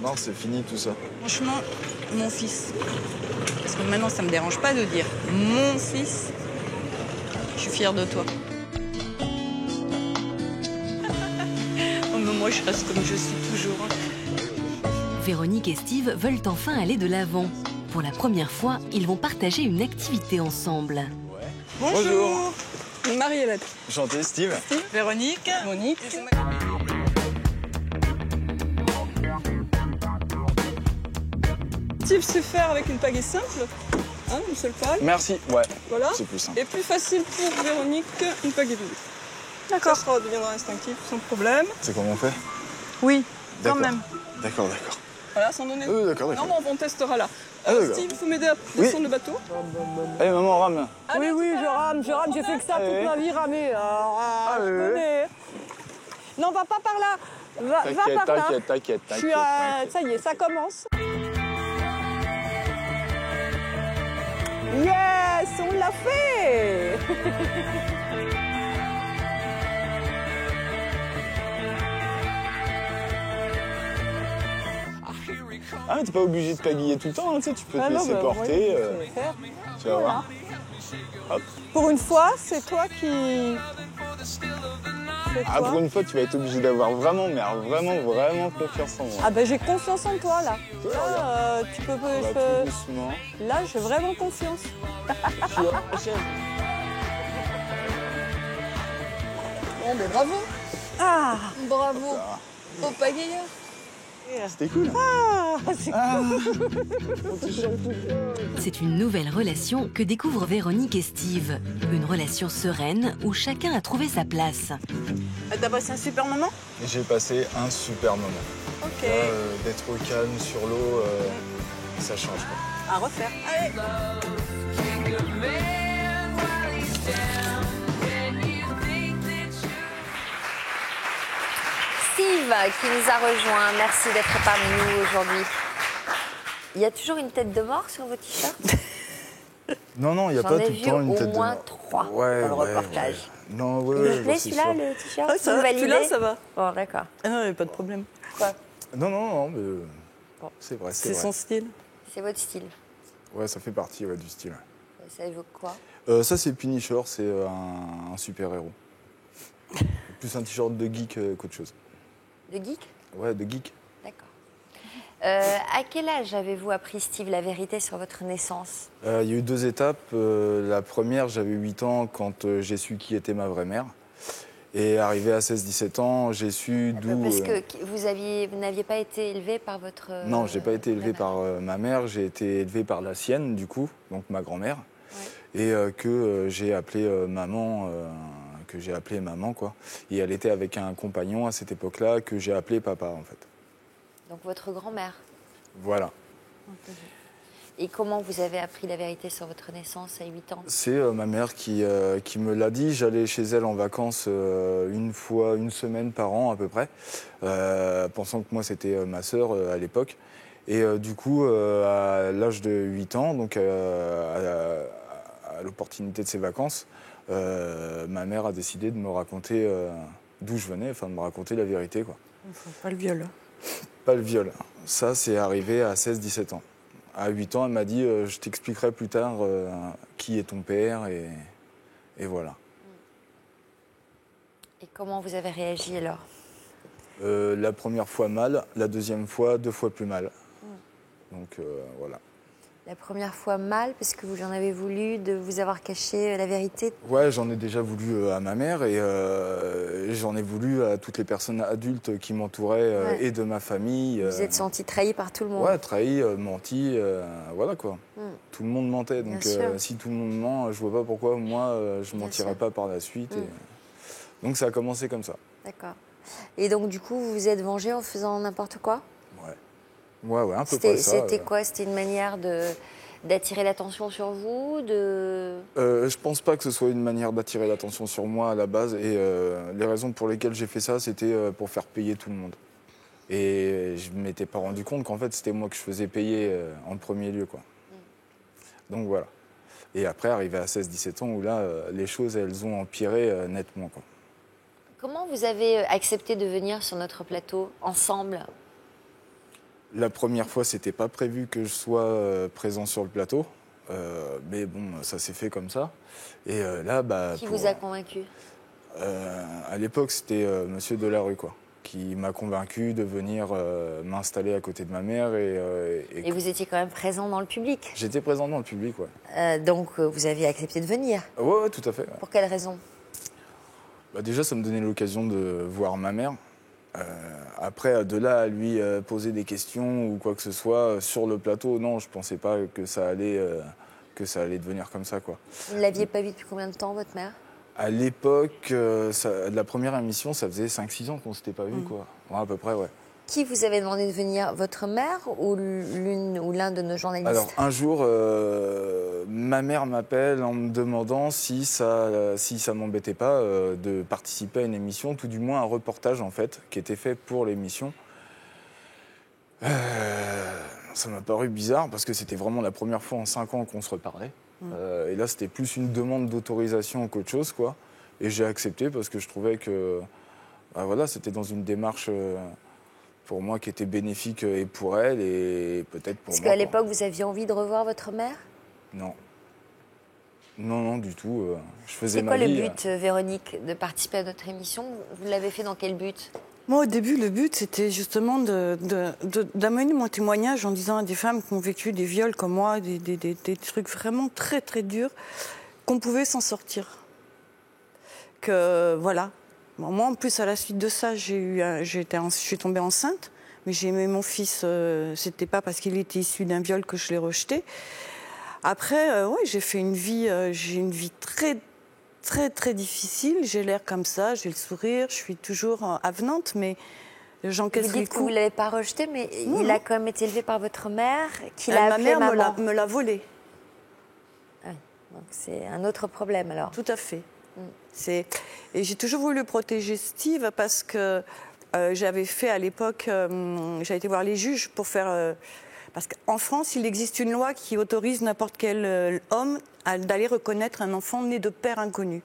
Non, c'est fini tout ça. Franchement, mon fils, parce que maintenant ça me dérange pas de dire mon fils, je suis fière de toi. Oh, mais moi je reste comme je suis toujours. Véronique et Steve veulent enfin aller de l'avant. Pour la première fois, ils vont partager une activité ensemble. Bonjour. Marie-Hélène. Enchanté, Steve. Véronique. Monique. Steve sait faire avec une pagaie simple, hein, une seule paille. Merci, ouais. Voilà. C'est plus simple. Et plus facile pour Véronique, une pagaie double. D'accord. Ça deviendra instinctif, sans problème. C'est comment on fait? Oui, quand même. D'accord. Voilà, sans donner. D'accord. Non, mais on testera là. Steve, il faut m'aider à descendre le bateau. Allez, maman, rame. Allez, oui, je rame. J'ai fait que ça toute ma vie, ramer. Je connais. Non, va pas par là. Va par là. T'inquiète. Ça y est, ça commence. Yes, on l'a fait. Ah, mais t'es pas obligé de pagayer tout le temps, hein, tu sais, tu peux te laisser porter. Tu vas voir. Hop. Pour une fois, c'est toi qui... Ah, pour une fois, tu vas être obligé d'avoir vraiment confiance en moi. Ah ben j'ai confiance en toi, là. Tu peux... Tout doucement. Là, j'ai vraiment confiance. Bon, ben bravo. Ah, bravo au pagayeur. C'était cool. Ah, C'est une nouvelle relation que découvrent Véronique et Steve. Une relation sereine où chacun a trouvé sa place. T'as passé un super moment? J'ai passé un super moment. Ok. Là, d'être au calme sur l'eau, ça change quoi. À refaire. Allez. Steve qui nous a rejoint. Merci d'être parmi nous aujourd'hui. Il y a toujours une tête de mort sur vos t-shirts? Non, il n'y a pas tout le temps une tête de mort. J'en ai vu au moins 3 dans le reportage. Ouais. Non, Il vous plaît celui-là, le t-shirt? Ça va, celui-là, ça va. Bon, d'accord. Ah non, il n'y a pas de problème. Quoi? Non, mais c'est vrai. C'est son style. C'est votre style. Ouais, ça fait partie du style. Ça évoque quoi? Ça, c'est Punisher, c'est un super-héros. Plus un t-shirt de geek qu'autre chose. De geek? Ouais, de geek. D'accord. À quel âge avez-vous appris, Steve, la vérité sur votre naissance? Il y a eu 2 étapes. La première, j'avais 8 ans quand j'ai su qui était ma vraie mère. Et arrivé à 16-17 ans, j'ai su d'où... Parce que vous n'aviez pas été élevé par votre... Non, j'ai pas été élevé par ma mère, j'ai été élevé par la sienne, du coup, donc ma grand-mère. Ouais. Et que j'ai appelé maman... que j'ai appelé maman, quoi. Et elle était avec un compagnon à cette époque-là que j'ai appelé papa, en fait. Donc votre grand-mère. Voilà. Et comment vous avez appris la vérité sur votre naissance à 8 ans? C'est ma mère qui me l'a dit. J'allais chez elle en vacances une semaine par an à peu près, pensant que moi c'était ma sœur à l'époque. Et du coup, à l'âge de 8 ans, donc à l'opportunité de ces vacances, ma mère a décidé de me raconter d'où je venais, enfin de me raconter la vérité, quoi. Pas le viol. Pas le viol. Ça, c'est arrivé à 16-17 ans. À 8 ans, elle m'a dit je t'expliquerai plus tard qui est ton père, et voilà. Et comment vous avez réagi alors? La première fois mal, la deuxième fois 2 fois plus mal. Donc voilà. La première fois mal, parce que vous en avez voulu de vous avoir caché la vérité? Ouais, j'en ai déjà voulu à ma mère et j'en ai voulu à toutes les personnes adultes qui m'entouraient et de ma famille. Vous êtes senti trahi par tout le monde? Ouais, trahi, menti, voilà quoi. Tout le monde mentait, donc si tout le monde ment, je vois pas pourquoi moi je mentirais pas par la suite. Et... Donc ça a commencé comme ça. D'accord. Et donc du coup, vous vous êtes vengé en faisant n'importe quoi? Ouais, un peu près ça. C'était quoi? C'était une manière d'attirer l'attention sur vous, Je pense pas que ce soit une manière d'attirer l'attention sur moi à la base. Et les raisons pour lesquelles j'ai fait ça, c'était pour faire payer tout le monde. Et je ne m'étais pas rendu compte qu'en fait, c'était moi que je faisais payer en premier lieu, quoi. Donc voilà. Et après, arrivé à 16-17 ans, où là, les choses, elles ont empiré nettement, quoi. Comment vous avez accepté de venir sur notre plateau ensemble? La première fois, c'était pas prévu que je sois présent sur le plateau, mais bon, ça s'est fait comme ça. Et là, Qui vous a convaincu? À l'époque, c'était Monsieur Delarue, quoi, qui m'a convaincu de venir m'installer à côté de ma mère. Et vous étiez quand même présent dans le public? J'étais présent dans le public, ouais. Donc vous aviez accepté de venir? Ouais, tout à fait. Ouais. Pour quelle raison? Déjà, ça me donnait l'occasion de voir ma mère. Après, de là à lui poser des questions ou quoi que ce soit sur le plateau, non, je pensais pas que ça allait devenir comme ça, quoi. Vous ne l'aviez pas vue depuis combien de temps, votre mère? À l'époque, de la première émission, ça faisait 5-6 ans qu'on s'était pas vu, quoi. Ouais, à peu près, ouais. Qui vous avait demandé de venir? Votre mère ou l'une ou l'un de nos journalistes? Alors, un jour, ma mère m'appelle en me demandant si ça m'embêtait pas de participer à une émission, tout du moins un reportage, en fait, qui était fait pour l'émission. Ça m'a paru bizarre, parce que c'était vraiment la première fois en 5 ans qu'on se reparlait. Et là, c'était plus une demande d'autorisation qu'autre chose, quoi. Et j'ai accepté, parce que je trouvais que voilà, c'était dans une démarche... pour moi, qui était bénéfique et pour elle, et peut-être pour moi. Est-ce qu'à l'époque, vous aviez envie de revoir votre mère? Non. Non, du tout. Je faisais ma vie. C'est quoi le but, Véronique, de participer à notre émission? Vous l'avez fait dans quel but? Moi, au début, le but, c'était justement d'amener mon témoignage en disant à des femmes qui ont vécu des viols comme moi, des trucs vraiment très, très durs, qu'on pouvait s'en sortir. Que, voilà. Moi, en plus, à la suite de ça, je suis tombée enceinte. Mais j'ai aimé mon fils, c'était pas parce qu'il était issu d'un viol que je l'ai rejeté. Après, ouais, j'ai une vie très, très, très difficile. J'ai l'air comme ça, j'ai le sourire, je suis toujours avenante, mais j'encaisse les coups. Vous dites que vous ne l'avez pas rejeté, mais Non, il non. a quand même été élevé par votre mère, qui l'a appelé Ma mère maman. me l'a volé. Ah oui, donc c'est un autre problème alors. Tout à fait. Et j'ai toujours voulu protéger Steve parce que j'avais fait à l'époque, j'avais été voir les juges pour faire... parce qu'en France, il existe une loi qui autorise n'importe quel homme d'aller reconnaître un enfant né de père inconnu.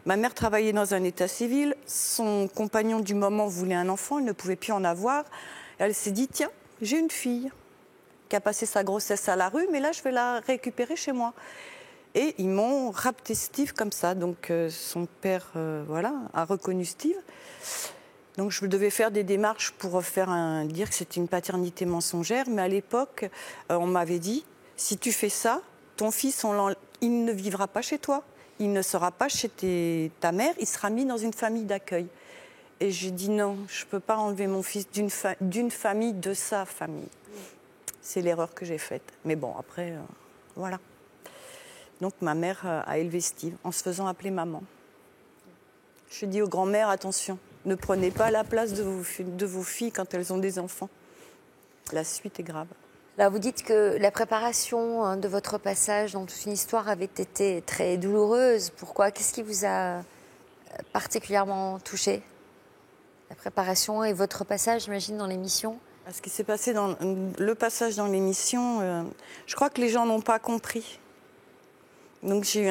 Ma mère travaillait dans un état civil, son compagnon du moment voulait un enfant, il ne pouvait plus en avoir. Elle s'est dit, tiens, j'ai une fille qui a passé sa grossesse à la rue, mais là, je vais la récupérer chez moi. Et ils m'ont rapté Steve comme ça. Donc son père a reconnu Steve. Donc je devais faire des démarches pour dire que c'était une paternité mensongère. Mais à l'époque, on m'avait dit, si tu fais ça, ton fils, il ne vivra pas chez toi. Il ne sera pas chez ta mère, il sera mis dans une famille d'accueil. Et j'ai dit non, je ne peux pas enlever mon fils d'une famille, de sa famille. C'est l'erreur que j'ai faite. Mais bon, après, voilà. Donc ma mère a élevé Steve en se faisant appeler maman. Je dis aux grands-mères, attention, ne prenez pas la place de vos filles quand elles ont des enfants. La suite est grave. Là, vous dites que la préparation de votre passage dans toute une histoire avait été très douloureuse. Pourquoi? Qu'est-ce qui vous a particulièrement touché? La préparation et votre passage, j'imagine, dans l'émission? Ce qui s'est passé dans le passage dans l'émission, je crois que les gens n'ont pas compris. Donc j'ai eu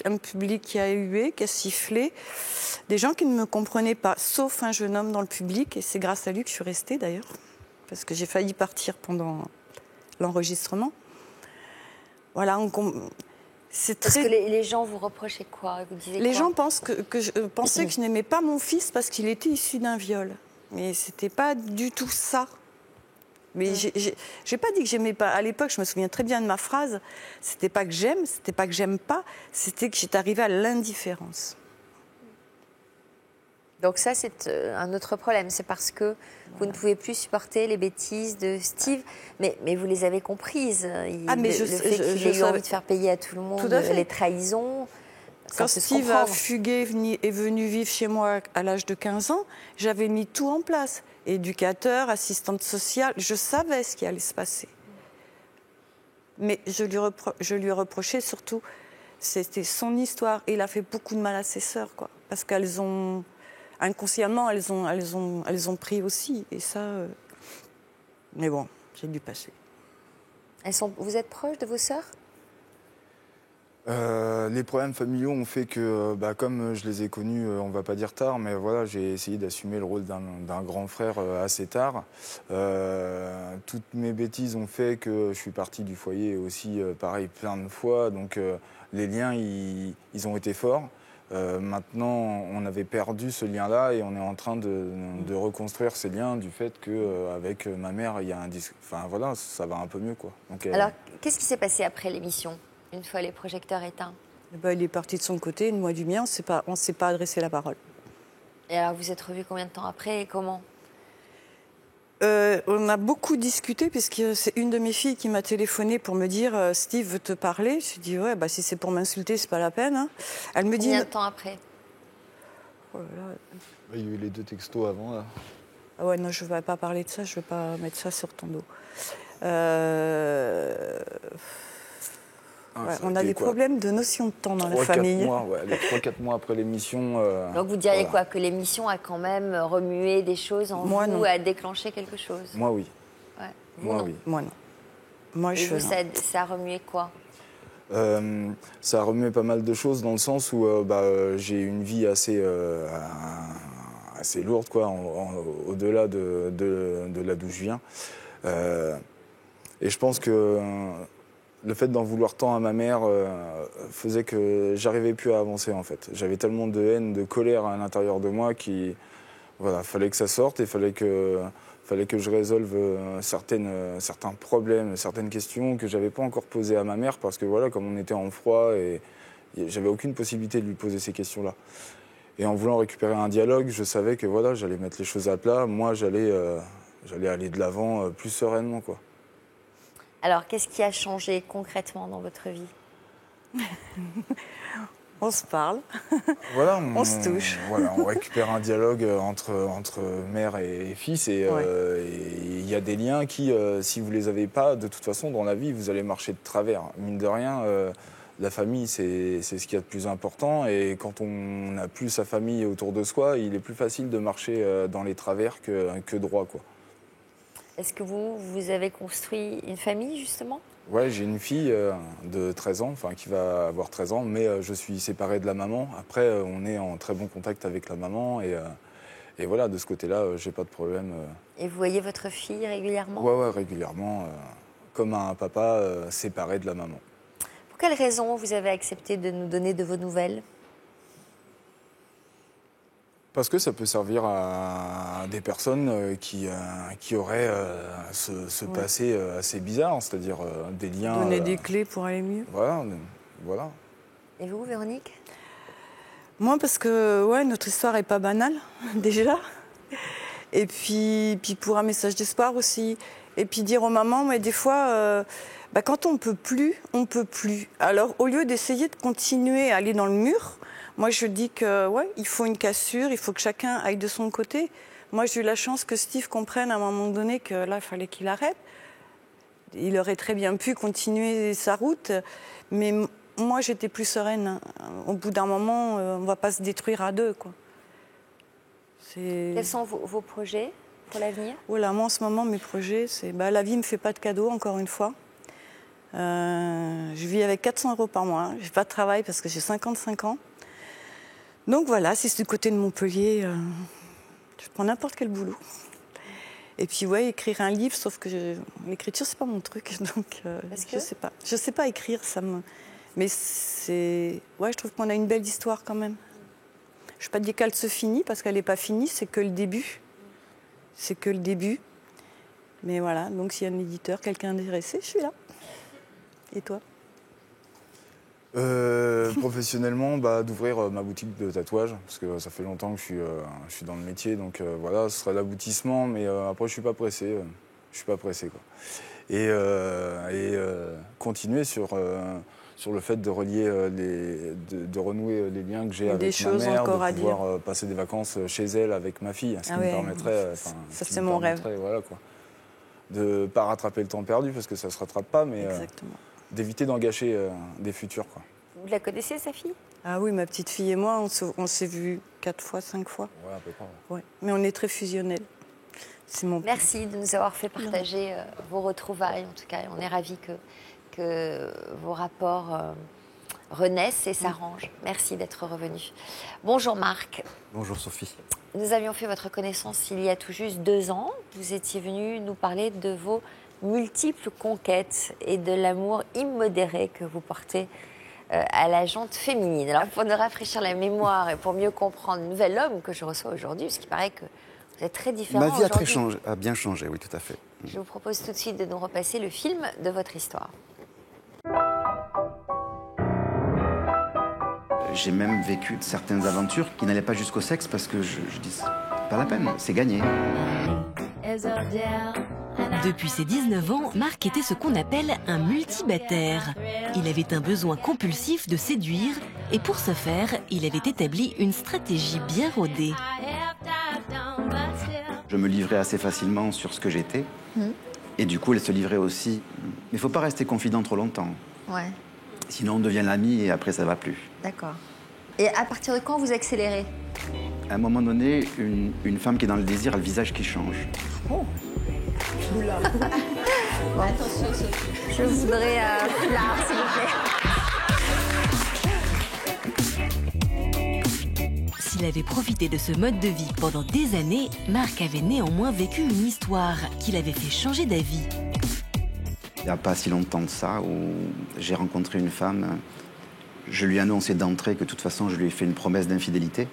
un public qui a hué, qui a sifflé, des gens qui ne me comprenaient pas, sauf un jeune homme dans le public, et c'est grâce à lui que je suis restée d'ailleurs, parce que j'ai failli partir pendant l'enregistrement. Voilà, c'est très... Parce que les gens vous reprochaient quoi? Vous disiez les quoi? gens pensaient que je n'aimais pas mon fils parce qu'il était issu d'un viol. Mais c'était pas du tout ça. Mais j'ai pas dit que j'aimais pas. À l'époque, je me souviens très bien de ma phrase. C'était pas que j'aime, c'était pas que j'aime pas, c'était que j'étais arrivée à l'indifférence. Donc ça, c'est un autre problème. C'est parce que vous ne pouvez plus supporter les bêtises de Steve. Mais vous les avez comprises. Le fait qu'il ait eu envie de faire payer à tout le monde les trahisons. Quand Steve a fugué, est venu vivre chez moi à l'âge de 15 ans, j'avais mis tout en place. Éducateur, assistante sociale, je savais ce qui allait se passer. Mais je lui reprochais surtout, c'était son histoire. Et il a fait beaucoup de mal à ses sœurs, quoi. Parce qu'elles ont, inconsciemment, elles ont pris aussi. Et ça, mais bon, j'ai dû passer. Vous êtes proche de vos sœurs ? Les problèmes familiaux ont fait que, comme je les ai connus, on ne va pas dire tard, mais voilà, j'ai essayé d'assumer le rôle d'un grand frère assez tard. Toutes mes bêtises ont fait que je suis parti du foyer aussi, pareil, plein de fois. Donc les liens, ils ont été forts. Maintenant, on avait perdu ce lien-là et on est en train de reconstruire ces liens du fait qu'avec ma mère, il y a un disque. Enfin voilà, ça va un peu mieux, quoi. Donc, alors, qu'est-ce qui s'est passé après l'émission ? Une fois les projecteurs éteints? Il est parti de son côté, moi du mien, on ne s'est pas adressé la parole. Et alors, vous êtes revus combien de temps après et comment? On a beaucoup discuté, puisque c'est une de mes filles qui m'a téléphoné pour me dire « Steve veut te parler ». Je lui ai dit « Ouais, si c'est pour m'insulter, c'est pas la peine. Hein. » Elle me dit... Combien de temps après? Oh là là. Il y a eu les 2 textos avant, là. Ah ouais, non, je ne vais pas parler de ça, je ne vais pas mettre ça sur ton dos. On a des problèmes de notion de temps dans la famille. 3-4 mois après l'émission. Donc vous diriez quoi? Que l'émission a quand même remué des choses en vous, non. a déclenché quelque chose? Moi, oui. Ouais. Moi, oui. Moi, non. Moi, et vous, ça a remué quoi? Ça a remué pas mal de choses dans le sens où j'ai une vie assez lourde, quoi, au-delà de là d'où je viens. Et je pense que le fait d'en vouloir tant à ma mère faisait que j'arrivais plus à avancer, en fait. J'avais tellement de haine, de colère à l'intérieur de moi qu'il fallait que ça sorte et fallait que je résolve certains problèmes, certaines questions que j'avais pas encore posées à ma mère parce que voilà, comme on était en froid et j'avais aucune possibilité de lui poser ces questions-là. Et en voulant récupérer un dialogue, je savais que voilà, j'allais mettre les choses à plat. Moi, j'allais j'allais aller de l'avant plus sereinement, quoi. Alors, qu'est-ce qui a changé concrètement dans votre vie? On se parle, Voilà, on se touche. Voilà, on récupère un dialogue entre mère et fils et il y a des liens qui, si vous les avez pas, de toute façon, dans la vie, vous allez marcher de travers. Mine de rien, la famille, c'est ce qu'il y a de plus important et quand on n'a plus sa famille autour de soi, il est plus facile de marcher dans les travers que droit, quoi. Est-ce que vous avez construit une famille, justement? Ouais, j'ai une fille de 13 ans, enfin qui va avoir 13 ans, mais je suis séparé de la maman. Après, on est en très bon contact avec la maman et voilà, de ce côté-là, j'ai pas de problème. Et vous voyez votre fille régulièrement? Ouais, régulièrement, comme un papa séparé de la maman. Pour quelle raison vous avez accepté de nous donner de vos nouvelles? Parce que ça peut servir à des personnes qui auraient ce passé assez bizarre, c'est-à-dire des liens... Donner des clés pour aller mieux. Voilà. Et vous, Véronique? Moi, parce que notre histoire n'est pas banale, déjà. Et puis pour un message d'espoir aussi. Et puis dire aux mamans, mais des fois, quand on peut plus, on peut plus. Alors, au lieu d'essayer de continuer à aller dans le mur, moi, je dis que il faut une cassure, il faut que chacun aille de son côté. Moi, j'ai eu la chance que Steve comprenne à un moment donné que là, il fallait qu'il arrête. Il aurait très bien pu continuer sa route, mais moi, j'étais plus sereine. Au bout d'un moment, on ne va pas se détruire à deux, quoi. Quels sont vos projets pour l'avenir? Voilà, moi, en ce moment, mes projets, c'est... la vie ne me fait pas de cadeaux, encore une fois. Je vis avec 400 € par mois. Je n'ai pas de travail parce que j'ai 55 ans. Donc voilà, si c'est du côté de Montpellier, je prends n'importe quel boulot. Et puis écrire un livre, sauf que l'écriture, c'est pas mon truc, donc je sais pas. Je sais pas écrire, mais c'est... je trouve qu'on a une belle histoire quand même. Je ne vais pas dire qu'elle se finit, parce qu'elle n'est pas finie, c'est que le début. C'est que le début. Mais voilà, donc s'il y a un éditeur, quelqu'un intéressé, je suis là. Et toi? Professionnellement, d'ouvrir ma boutique de tatouage, parce que ça fait longtemps que je suis dans le métier, donc voilà, ce sera l'aboutissement, mais après je suis pas pressé, quoi. Et continuer sur le fait de relier de renouer les liens que j'ai avec ma mère, de pouvoir passer des vacances chez elle avec ma fille, ce qui me permettrait, ça c'est mon rêve, voilà, quoi, de pas rattraper le temps perdu, parce que ça se rattrape pas, mais d'éviter d'en gâcher des futurs, quoi. Vous la connaissez, sa fille? Ah oui, ma petite fille et moi, on s'est vus 4 fois, 5 fois. Ouais, à peu près. Ouais. Mais on est très fusionnels. Merci de nous avoir fait partager vos retrouvailles, en tout cas. On est ravis que vos rapports renaissent et s'arrangent. Merci d'être revenu. Bonjour Marc. Bonjour Sophie. Nous avions fait votre connaissance il y a tout juste 2 ans. Vous étiez venu nous parler de vos multiples conquêtes et de l'amour immodéré que vous portez à la jante féminine. Alors, pour nous rafraîchir la mémoire et pour mieux comprendre le nouvel homme que je reçois aujourd'hui, parce qu'il paraît que vous êtes très différent aujourd'hui. Ma vie a bien changé, oui, tout à fait. Je vous propose tout de suite de nous repasser le film de votre histoire. J'ai même vécu certaines aventures qui n'allaient pas jusqu'au sexe parce que je dis, pas la peine, c'est gagné. Depuis ses 19 ans, Marc était ce qu'on appelle un multibataire. Il avait un besoin compulsif de séduire et pour ce faire, il avait établi une stratégie bien rodée. Je me livrais assez facilement sur ce que j'étais et du coup, elle se livrait aussi. Mais il ne faut pas rester confident trop longtemps. Ouais. Sinon, on devient l'ami et après, ça ne va plus. D'accord. Et à partir de quand vous accélérez? À un moment donné, une femme qui est dans le désir a le visage qui change. Oh. Oula. Bon. Attention, Sophie. Je voudrais un foulard, s'il vous plaît. S'il avait profité de ce mode de vie pendant des années, Marc avait néanmoins vécu une histoire qui l'avait fait changer d'avis. Il n'y a pas si longtemps de ça, où j'ai rencontré une femme. Je lui ai annoncé d'entrée que de toute façon, je lui ai fait une promesse d'infidélité.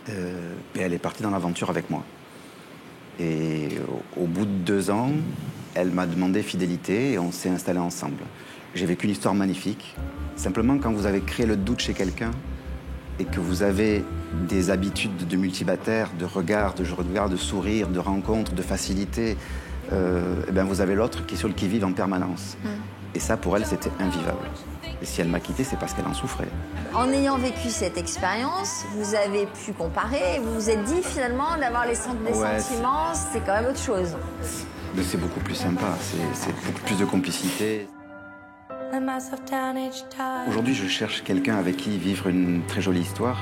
Et elle est partie dans l'aventure avec moi. Et au bout de 2 ans, elle m'a demandé fidélité et on s'est installés ensemble. J'ai vécu une histoire magnifique. Simplement, quand vous avez créé le doute chez quelqu'un, et que vous avez des habitudes de multibataire, de regard, de sourire, de rencontre, de facilité, eh bien vous avez l'autre qui est sur le qui-vive en permanence. Et ça, pour elle, c'était invivable. Et si elle m'a quitté, c'est parce qu'elle en souffrait. En ayant vécu cette expérience, vous avez pu comparer et vous vous êtes dit finalement d'avoir des sentiments, c'est quand même autre chose. Mais c'est beaucoup plus sympa, c'est beaucoup plus de complicité. Aujourd'hui, je cherche quelqu'un avec qui vivre une très jolie histoire.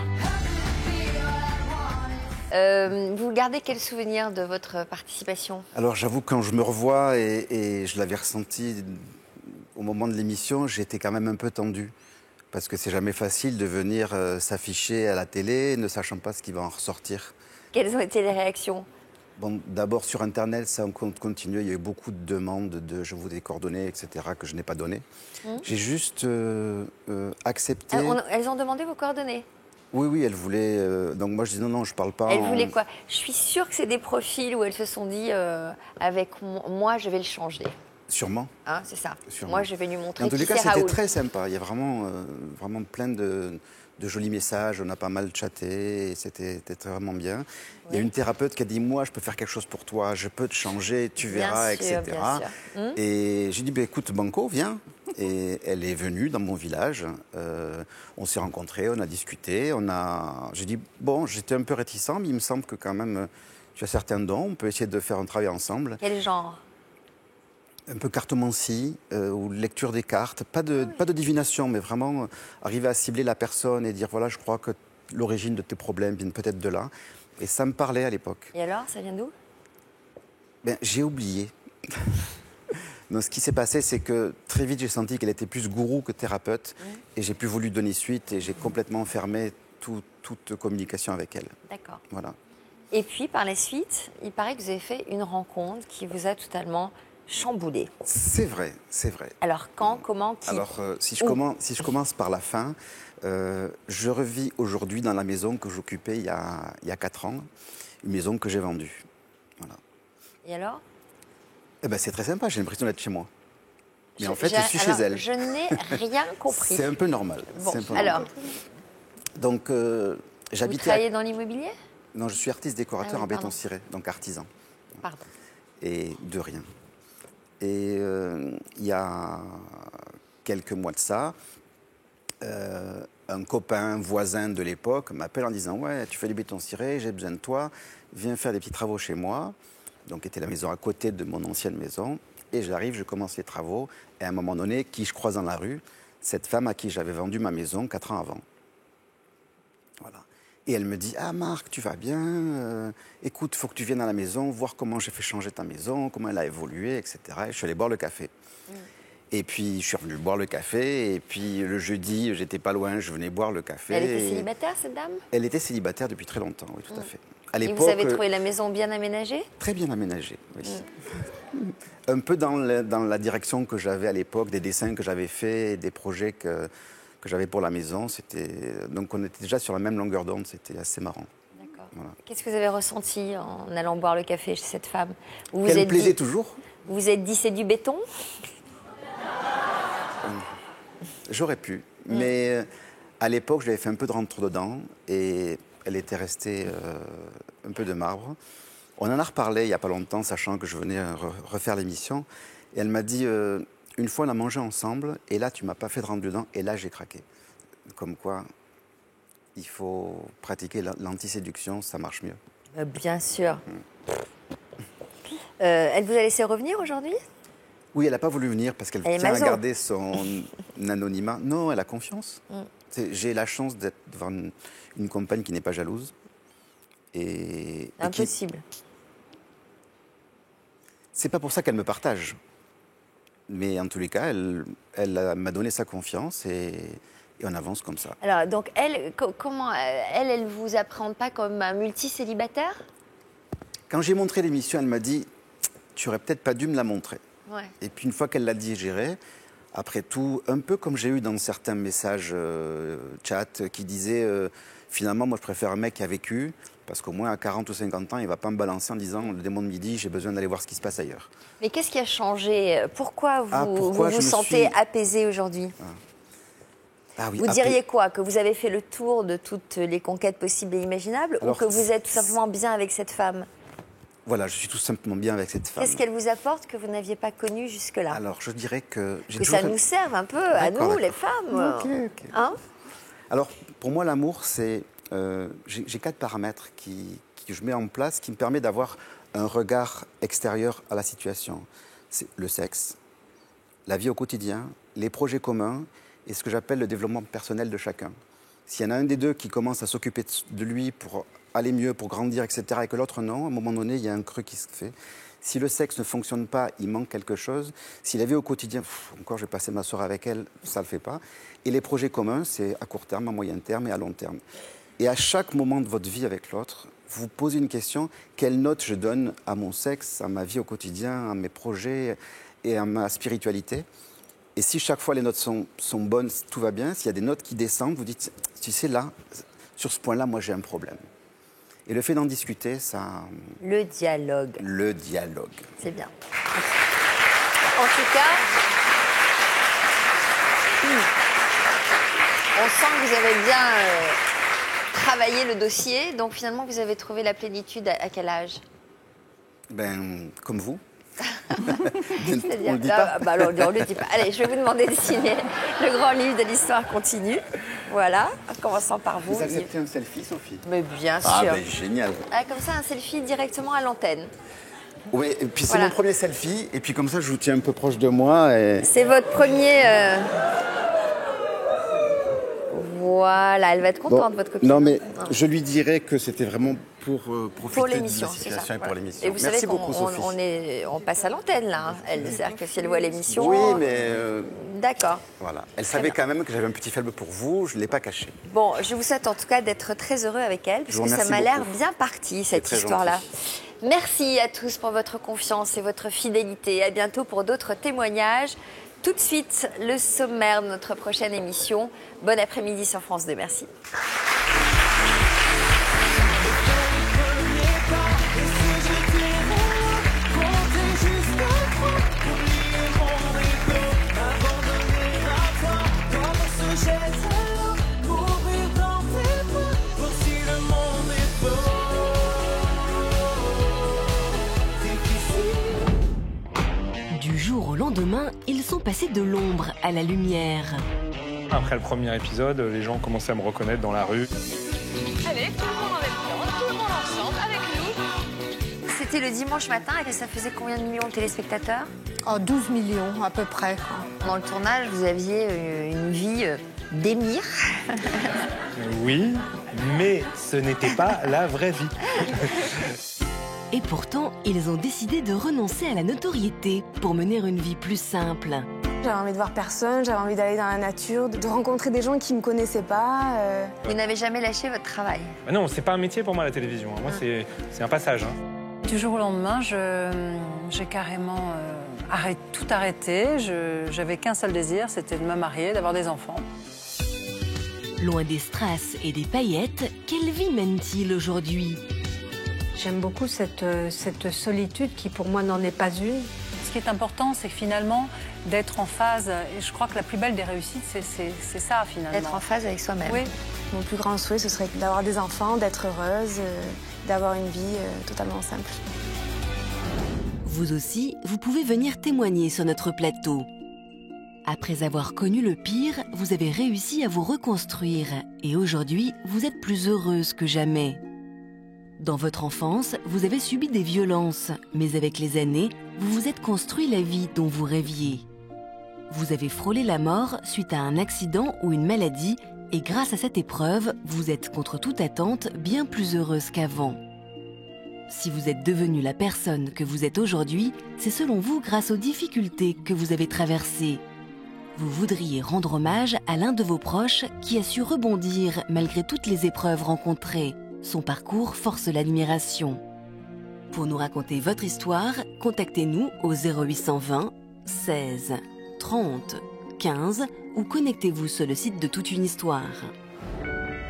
Vous gardez quel souvenir de votre participation? Alors j'avoue, quand je me revois, et je l'avais ressenti au moment de l'émission, j'étais quand même un peu tendu. Parce que c'est jamais facile de venir s'afficher à la télé, ne sachant pas ce qui va en ressortir. Quelles ont été les réactions? Bon, d'abord sur Internet, ça continue. Il y a eu beaucoup de demandes de je vous des coordonnées, etc., que je n'ai pas données. J'ai juste accepté. Elles ont demandé vos coordonnées? Oui, elles voulaient. Donc moi, je dis non, je parle pas. Elles voulaient quoi? Je suis sûre que c'est des profils où elles se sont dit avec moi, je vais le changer. Sûrement. Hein, c'est ça. Sûrement. Moi, je vais lui montrer. En tous les cas, c'était très sympa. Il y a vraiment plein de jolis messages. On a pas mal chatté. C'était vraiment bien. Il y a une thérapeute qui a dit moi, je peux faire quelque chose pour toi. Je peux te changer. Tu verras, etc. Bien sûr. Et j'ai dit écoute, Banco, viens. Et elle est venue dans mon village. On s'est rencontrés, on a discuté. J'ai dit bon, j'étais un peu réticent, mais il me semble que quand même tu as certains dons. On peut essayer de faire un travail ensemble. Quel genre? Un peu cartomancie ou lecture des cartes, pas de divination, mais vraiment arriver à cibler la personne et dire voilà, je crois que l'origine de tes problèmes vient peut-être de là. Et ça me parlait à l'époque. Et alors, ça vient d'où? J'ai oublié. Donc, ce qui s'est passé, c'est que très vite, j'ai senti qu'elle était plus gourou que thérapeute, et j'ai plus voulu donner suite, et j'ai complètement fermé toute communication avec elle. D'accord. Voilà. Et puis, par la suite, il paraît que vous avez fait une rencontre qui vous a totalement chamboulé. C'est vrai, c'est vrai. Alors quand, comment, qui? Alors si je commence par la fin, je revis aujourd'hui dans la maison que j'occupais il y a 4 ans, une maison que j'ai vendue. Voilà. Et alors? C'est très sympa, j'ai l'impression d'être chez moi. Mais en fait, je suis chez elle. Je n'ai rien compris. C'est un peu normal. Bon, alors. Donc, j'habitais. Vous travaillez dans l'immobilier? Non, je suis artiste décorateur en béton ciré, donc artisan. Pardon. Et de rien. Et il y a quelques mois de ça, un copain, voisin de l'époque, m'appelle en disant « Ouais, tu fais du béton ciré, j'ai besoin de toi, viens faire des petits travaux chez moi. » Donc, c'était la maison à côté de mon ancienne maison. Et j'arrive, je commence les travaux. Et à un moment donné, qui je croise dans la rue? Cette femme à qui j'avais vendu ma maison 4 ans avant. Voilà. Et elle me dit « Ah Marc, tu vas bien écoute, il faut que tu viennes à la maison, voir comment j'ai fait changer ta maison, comment elle a évolué, etc. » Et je suis allé boire le café. Et puis, je suis revenu boire le café. Et puis, le jeudi, j'étais pas loin, je venais boire le café. Elle était célibataire, cette dame? Elle était célibataire depuis très longtemps, oui, tout à fait. À et vous avez trouvé la maison bien aménagée? Très bien aménagée, oui. Un peu dans la direction que j'avais à l'époque, des dessins que j'avais faits, des projets que j'avais pour la maison. Donc, on était déjà sur la même longueur d'onde, c'était assez marrant. D'accord. Voilà. Qu'est-ce que vous avez ressenti en allant boire le café chez cette femme? Elle me plaisait toujours. Vous vous êtes dit c'est du béton? J'aurais pu, mais à l'époque, je l'avais fait un peu de rentre-dedans et elle était restée un peu de marbre. On en a reparlé il n'y a pas longtemps, sachant que je venais refaire l'émission. Et elle m'a dit, une fois on a mangé ensemble, et là tu ne m'as pas fait de rentre-dedans, et là j'ai craqué. Comme quoi, il faut pratiquer l'antiséduction, ça marche mieux. Bien sûr. Elle vous a laissé revenir aujourd'hui? Oui, elle n'a pas voulu venir parce qu'elle tient à garder son anonymat. Non, elle a confiance. J'ai la chance d'être devant une compagne qui n'est pas jalouse. Impossible. C'est pas pour ça qu'elle me partage. Mais en tous les cas, elle m'a donné sa confiance et on avance comme ça. Alors, donc, comment elle vous appréhende pas comme un multicélibataire? Quand j'ai montré l'émission, elle m'a dit « Tu aurais peut-être pas dû me la montrer. » Ouais. Et puis une fois qu'elle l'a digéré, après tout, un peu comme j'ai eu dans certains messages chat qui disaient finalement moi je préfère un mec qui a vécu parce qu'au moins à 40 ou 50 ans il ne va pas me balancer en disant le démon de midi j'ai besoin d'aller voir ce qui se passe ailleurs. Mais qu'est-ce qui a changé? Pourquoi vous vous sentez apaisé aujourd'hui? Ah oui, Vous diriez quoi? Que vous avez fait le tour de toutes les conquêtes possibles et imaginables, ou que vous êtes tout simplement bien avec cette femme? Voilà, je suis tout simplement bien avec cette femme. Qu'est-ce qu'elle vous apporte que vous n'aviez pas connu jusque-là? Alors, je dirais que... ça nous serve un peu, à nous, les femmes. Ok. Hein? Alors, pour moi, l'amour, c'est... j'ai 4 paramètres que je mets en place qui me permettent d'avoir un regard extérieur à la situation. C'est le sexe, la vie au quotidien, les projets communs et ce que j'appelle le développement personnel de chacun. S'il y en a un des deux qui commence à s'occuper de lui pour aller mieux, pour grandir, etc., et que l'autre non, à un moment donné, il y a un creux qui se fait. Si le sexe ne fonctionne pas, il manque quelque chose. Si la vie au quotidien, encore je vais passer ma soirée avec elle, ça ne le fait pas. Et les projets communs, c'est à court terme, à moyen terme et à long terme. Et à chaque moment de votre vie avec l'autre, vous posez une question, quelle note je donne à mon sexe, à ma vie au quotidien, à mes projets et à ma spiritualité? Et si chaque fois les notes sont bonnes, tout va bien. S'il y a des notes qui descendent, vous dites, tu sais, là, sur ce point-là, moi j'ai un problème. Et le fait d'en discuter, ça... Le dialogue. Le dialogue. C'est bien. En tout cas, on sent que vous avez bien travaillé le dossier. Donc finalement, vous avez trouvé la plénitude à quel âge? Ben, comme vous. C'est-à-dire, on le dit pas. Bah alors, on le dit pas. Allez, je vais vous demander de signer le grand livre de l'histoire continue. Voilà, en commençant par vous. Vous acceptez un selfie, Sophie? Mais bien sûr. Ah, ben génial. Ah, comme ça, un selfie directement à l'antenne. Oui, et puis c'est Voilà. mon premier selfie, et puis comme ça, je vous tiens un peu proche de moi. Et... C'est votre premier... Voilà, elle va être contente, votre copine. Non, mais je lui dirais que c'était vraiment pour profiter Pour de l'émission, la c'est ça. situation et pour Voilà. l'émission. Et vous Merci savez beaucoup, Sophie. on passe à l'antenne, là. Hein. C'est-à-dire que si elle voit l'émission... Oui, mais... D'accord. Voilà. Elle savait quand même que j'avais un petit faible pour vous, je ne l'ai pas caché. Bon, je vous souhaite en tout cas d'être très heureux avec elle, parce que ça m'a l'air bien parti, cette très histoire-là. gentil. Merci à tous pour votre confiance et votre fidélité. À bientôt pour d'autres témoignages. Tout de suite, le sommaire de notre prochaine émission. Bon après-midi sur France 2. Merci. Du jour au lendemain, ils sont passés de l'ombre à la lumière. Après le premier épisode, les gens commençaient à me reconnaître dans la rue. Allez, tout le monde en même temps, tout le monde ensemble, avec nous. C'était le dimanche matin et ça faisait combien de millions de téléspectateurs? 12 millions à peu près. Dans le tournage, vous aviez une vie d'émir. Oui, mais ce n'était pas la vraie vie. Et pourtant, ils ont décidé de renoncer à la notoriété pour mener une vie plus simple. J'avais envie de voir personne, j'avais envie d'aller dans la nature, de rencontrer des gens qui ne me connaissaient pas. Vous n'avez jamais lâché votre travail? Bah non, c'est pas un métier pour moi la télévision. Moi, c'est un passage. Du jour au lendemain, j'ai carrément tout arrêté. J'avais qu'un seul désir, c'était de me marier, d'avoir des enfants. Loin des strass et des paillettes, quelle vie mène-t-il aujourd'hui? J'aime beaucoup cette solitude qui pour moi n'en est pas une. Ce qui est important, c'est finalement d'être en phase. Et je crois que la plus belle des réussites, c'est ça finalement. D'être en phase avec soi-même. Oui. Mon plus grand souhait, ce serait d'avoir des enfants, d'être heureuse, d'avoir une vie totalement simple. Vous aussi, vous pouvez venir témoigner sur notre plateau. Après avoir connu le pire, vous avez réussi à vous reconstruire et aujourd'hui, vous êtes plus heureuse que jamais. Dans votre enfance, vous avez subi des violences, mais avec les années, vous vous êtes construit la vie dont vous rêviez. Vous avez frôlé la mort suite à un accident ou une maladie et grâce à cette épreuve, vous êtes contre toute attente bien plus heureuse qu'avant. Si vous êtes devenue la personne que vous êtes aujourd'hui, c'est selon vous grâce aux difficultés que vous avez traversées. Vous voudriez rendre hommage à l'un de vos proches qui a su rebondir malgré toutes les épreuves rencontrées. Son parcours force l'admiration. Pour nous raconter votre histoire, contactez-nous au 0820 16 30 15 ou connectez-vous sur le site de Toute une Histoire.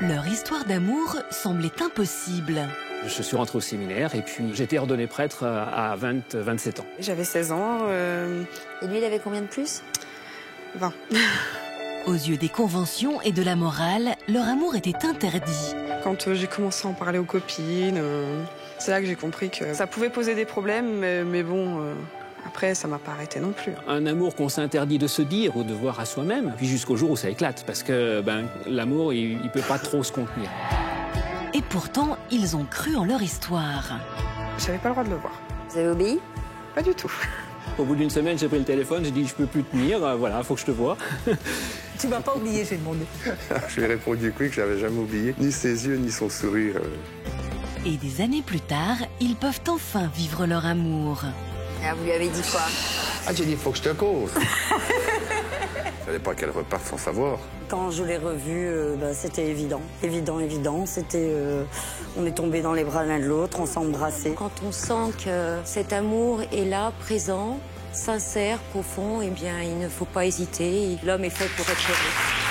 Leur histoire d'amour semblait impossible. Je suis rentré au séminaire et puis j'ai été ordonné prêtre à 27 ans. J'avais 16 ans. Et lui, il avait combien de plus? 20. Aux yeux des conventions et de la morale, leur amour était interdit. Quand j'ai commencé à en parler aux copines, c'est là que j'ai compris que ça pouvait poser des problèmes, mais bon, après, ça m'a pas arrêté non plus. Un amour qu'on s'interdit de se dire ou de voir à soi-même, puis jusqu'au jour où ça éclate, parce que l'amour, il peut pas trop se contenir. Et pourtant, ils ont cru en leur histoire. J'avais pas le droit de le voir. Vous avez obéi? Pas du tout. Au bout d'une semaine, j'ai pris le téléphone, j'ai dit je peux plus tenir, voilà, faut que je te voie. Tu m'as pas oublié, j'ai demandé. Je lui ai répondu que je l'avais jamais oublié, ni ses yeux, ni son sourire. Et des années plus tard, ils peuvent enfin vivre leur amour. Ah, vous lui avez dit quoi? Ah, j'ai dit, il faut que je te cause. Il fallait pas qu'elle reparte sans savoir. Quand je l'ai revu, c'était évident. Évident. C'était, on est tombés dans les bras l'un de l'autre, on s'est embrassés. Quand on sent que cet amour est là, présent, sincère, profond, eh bien, il ne faut pas hésiter. L'homme est fait pour être heureux.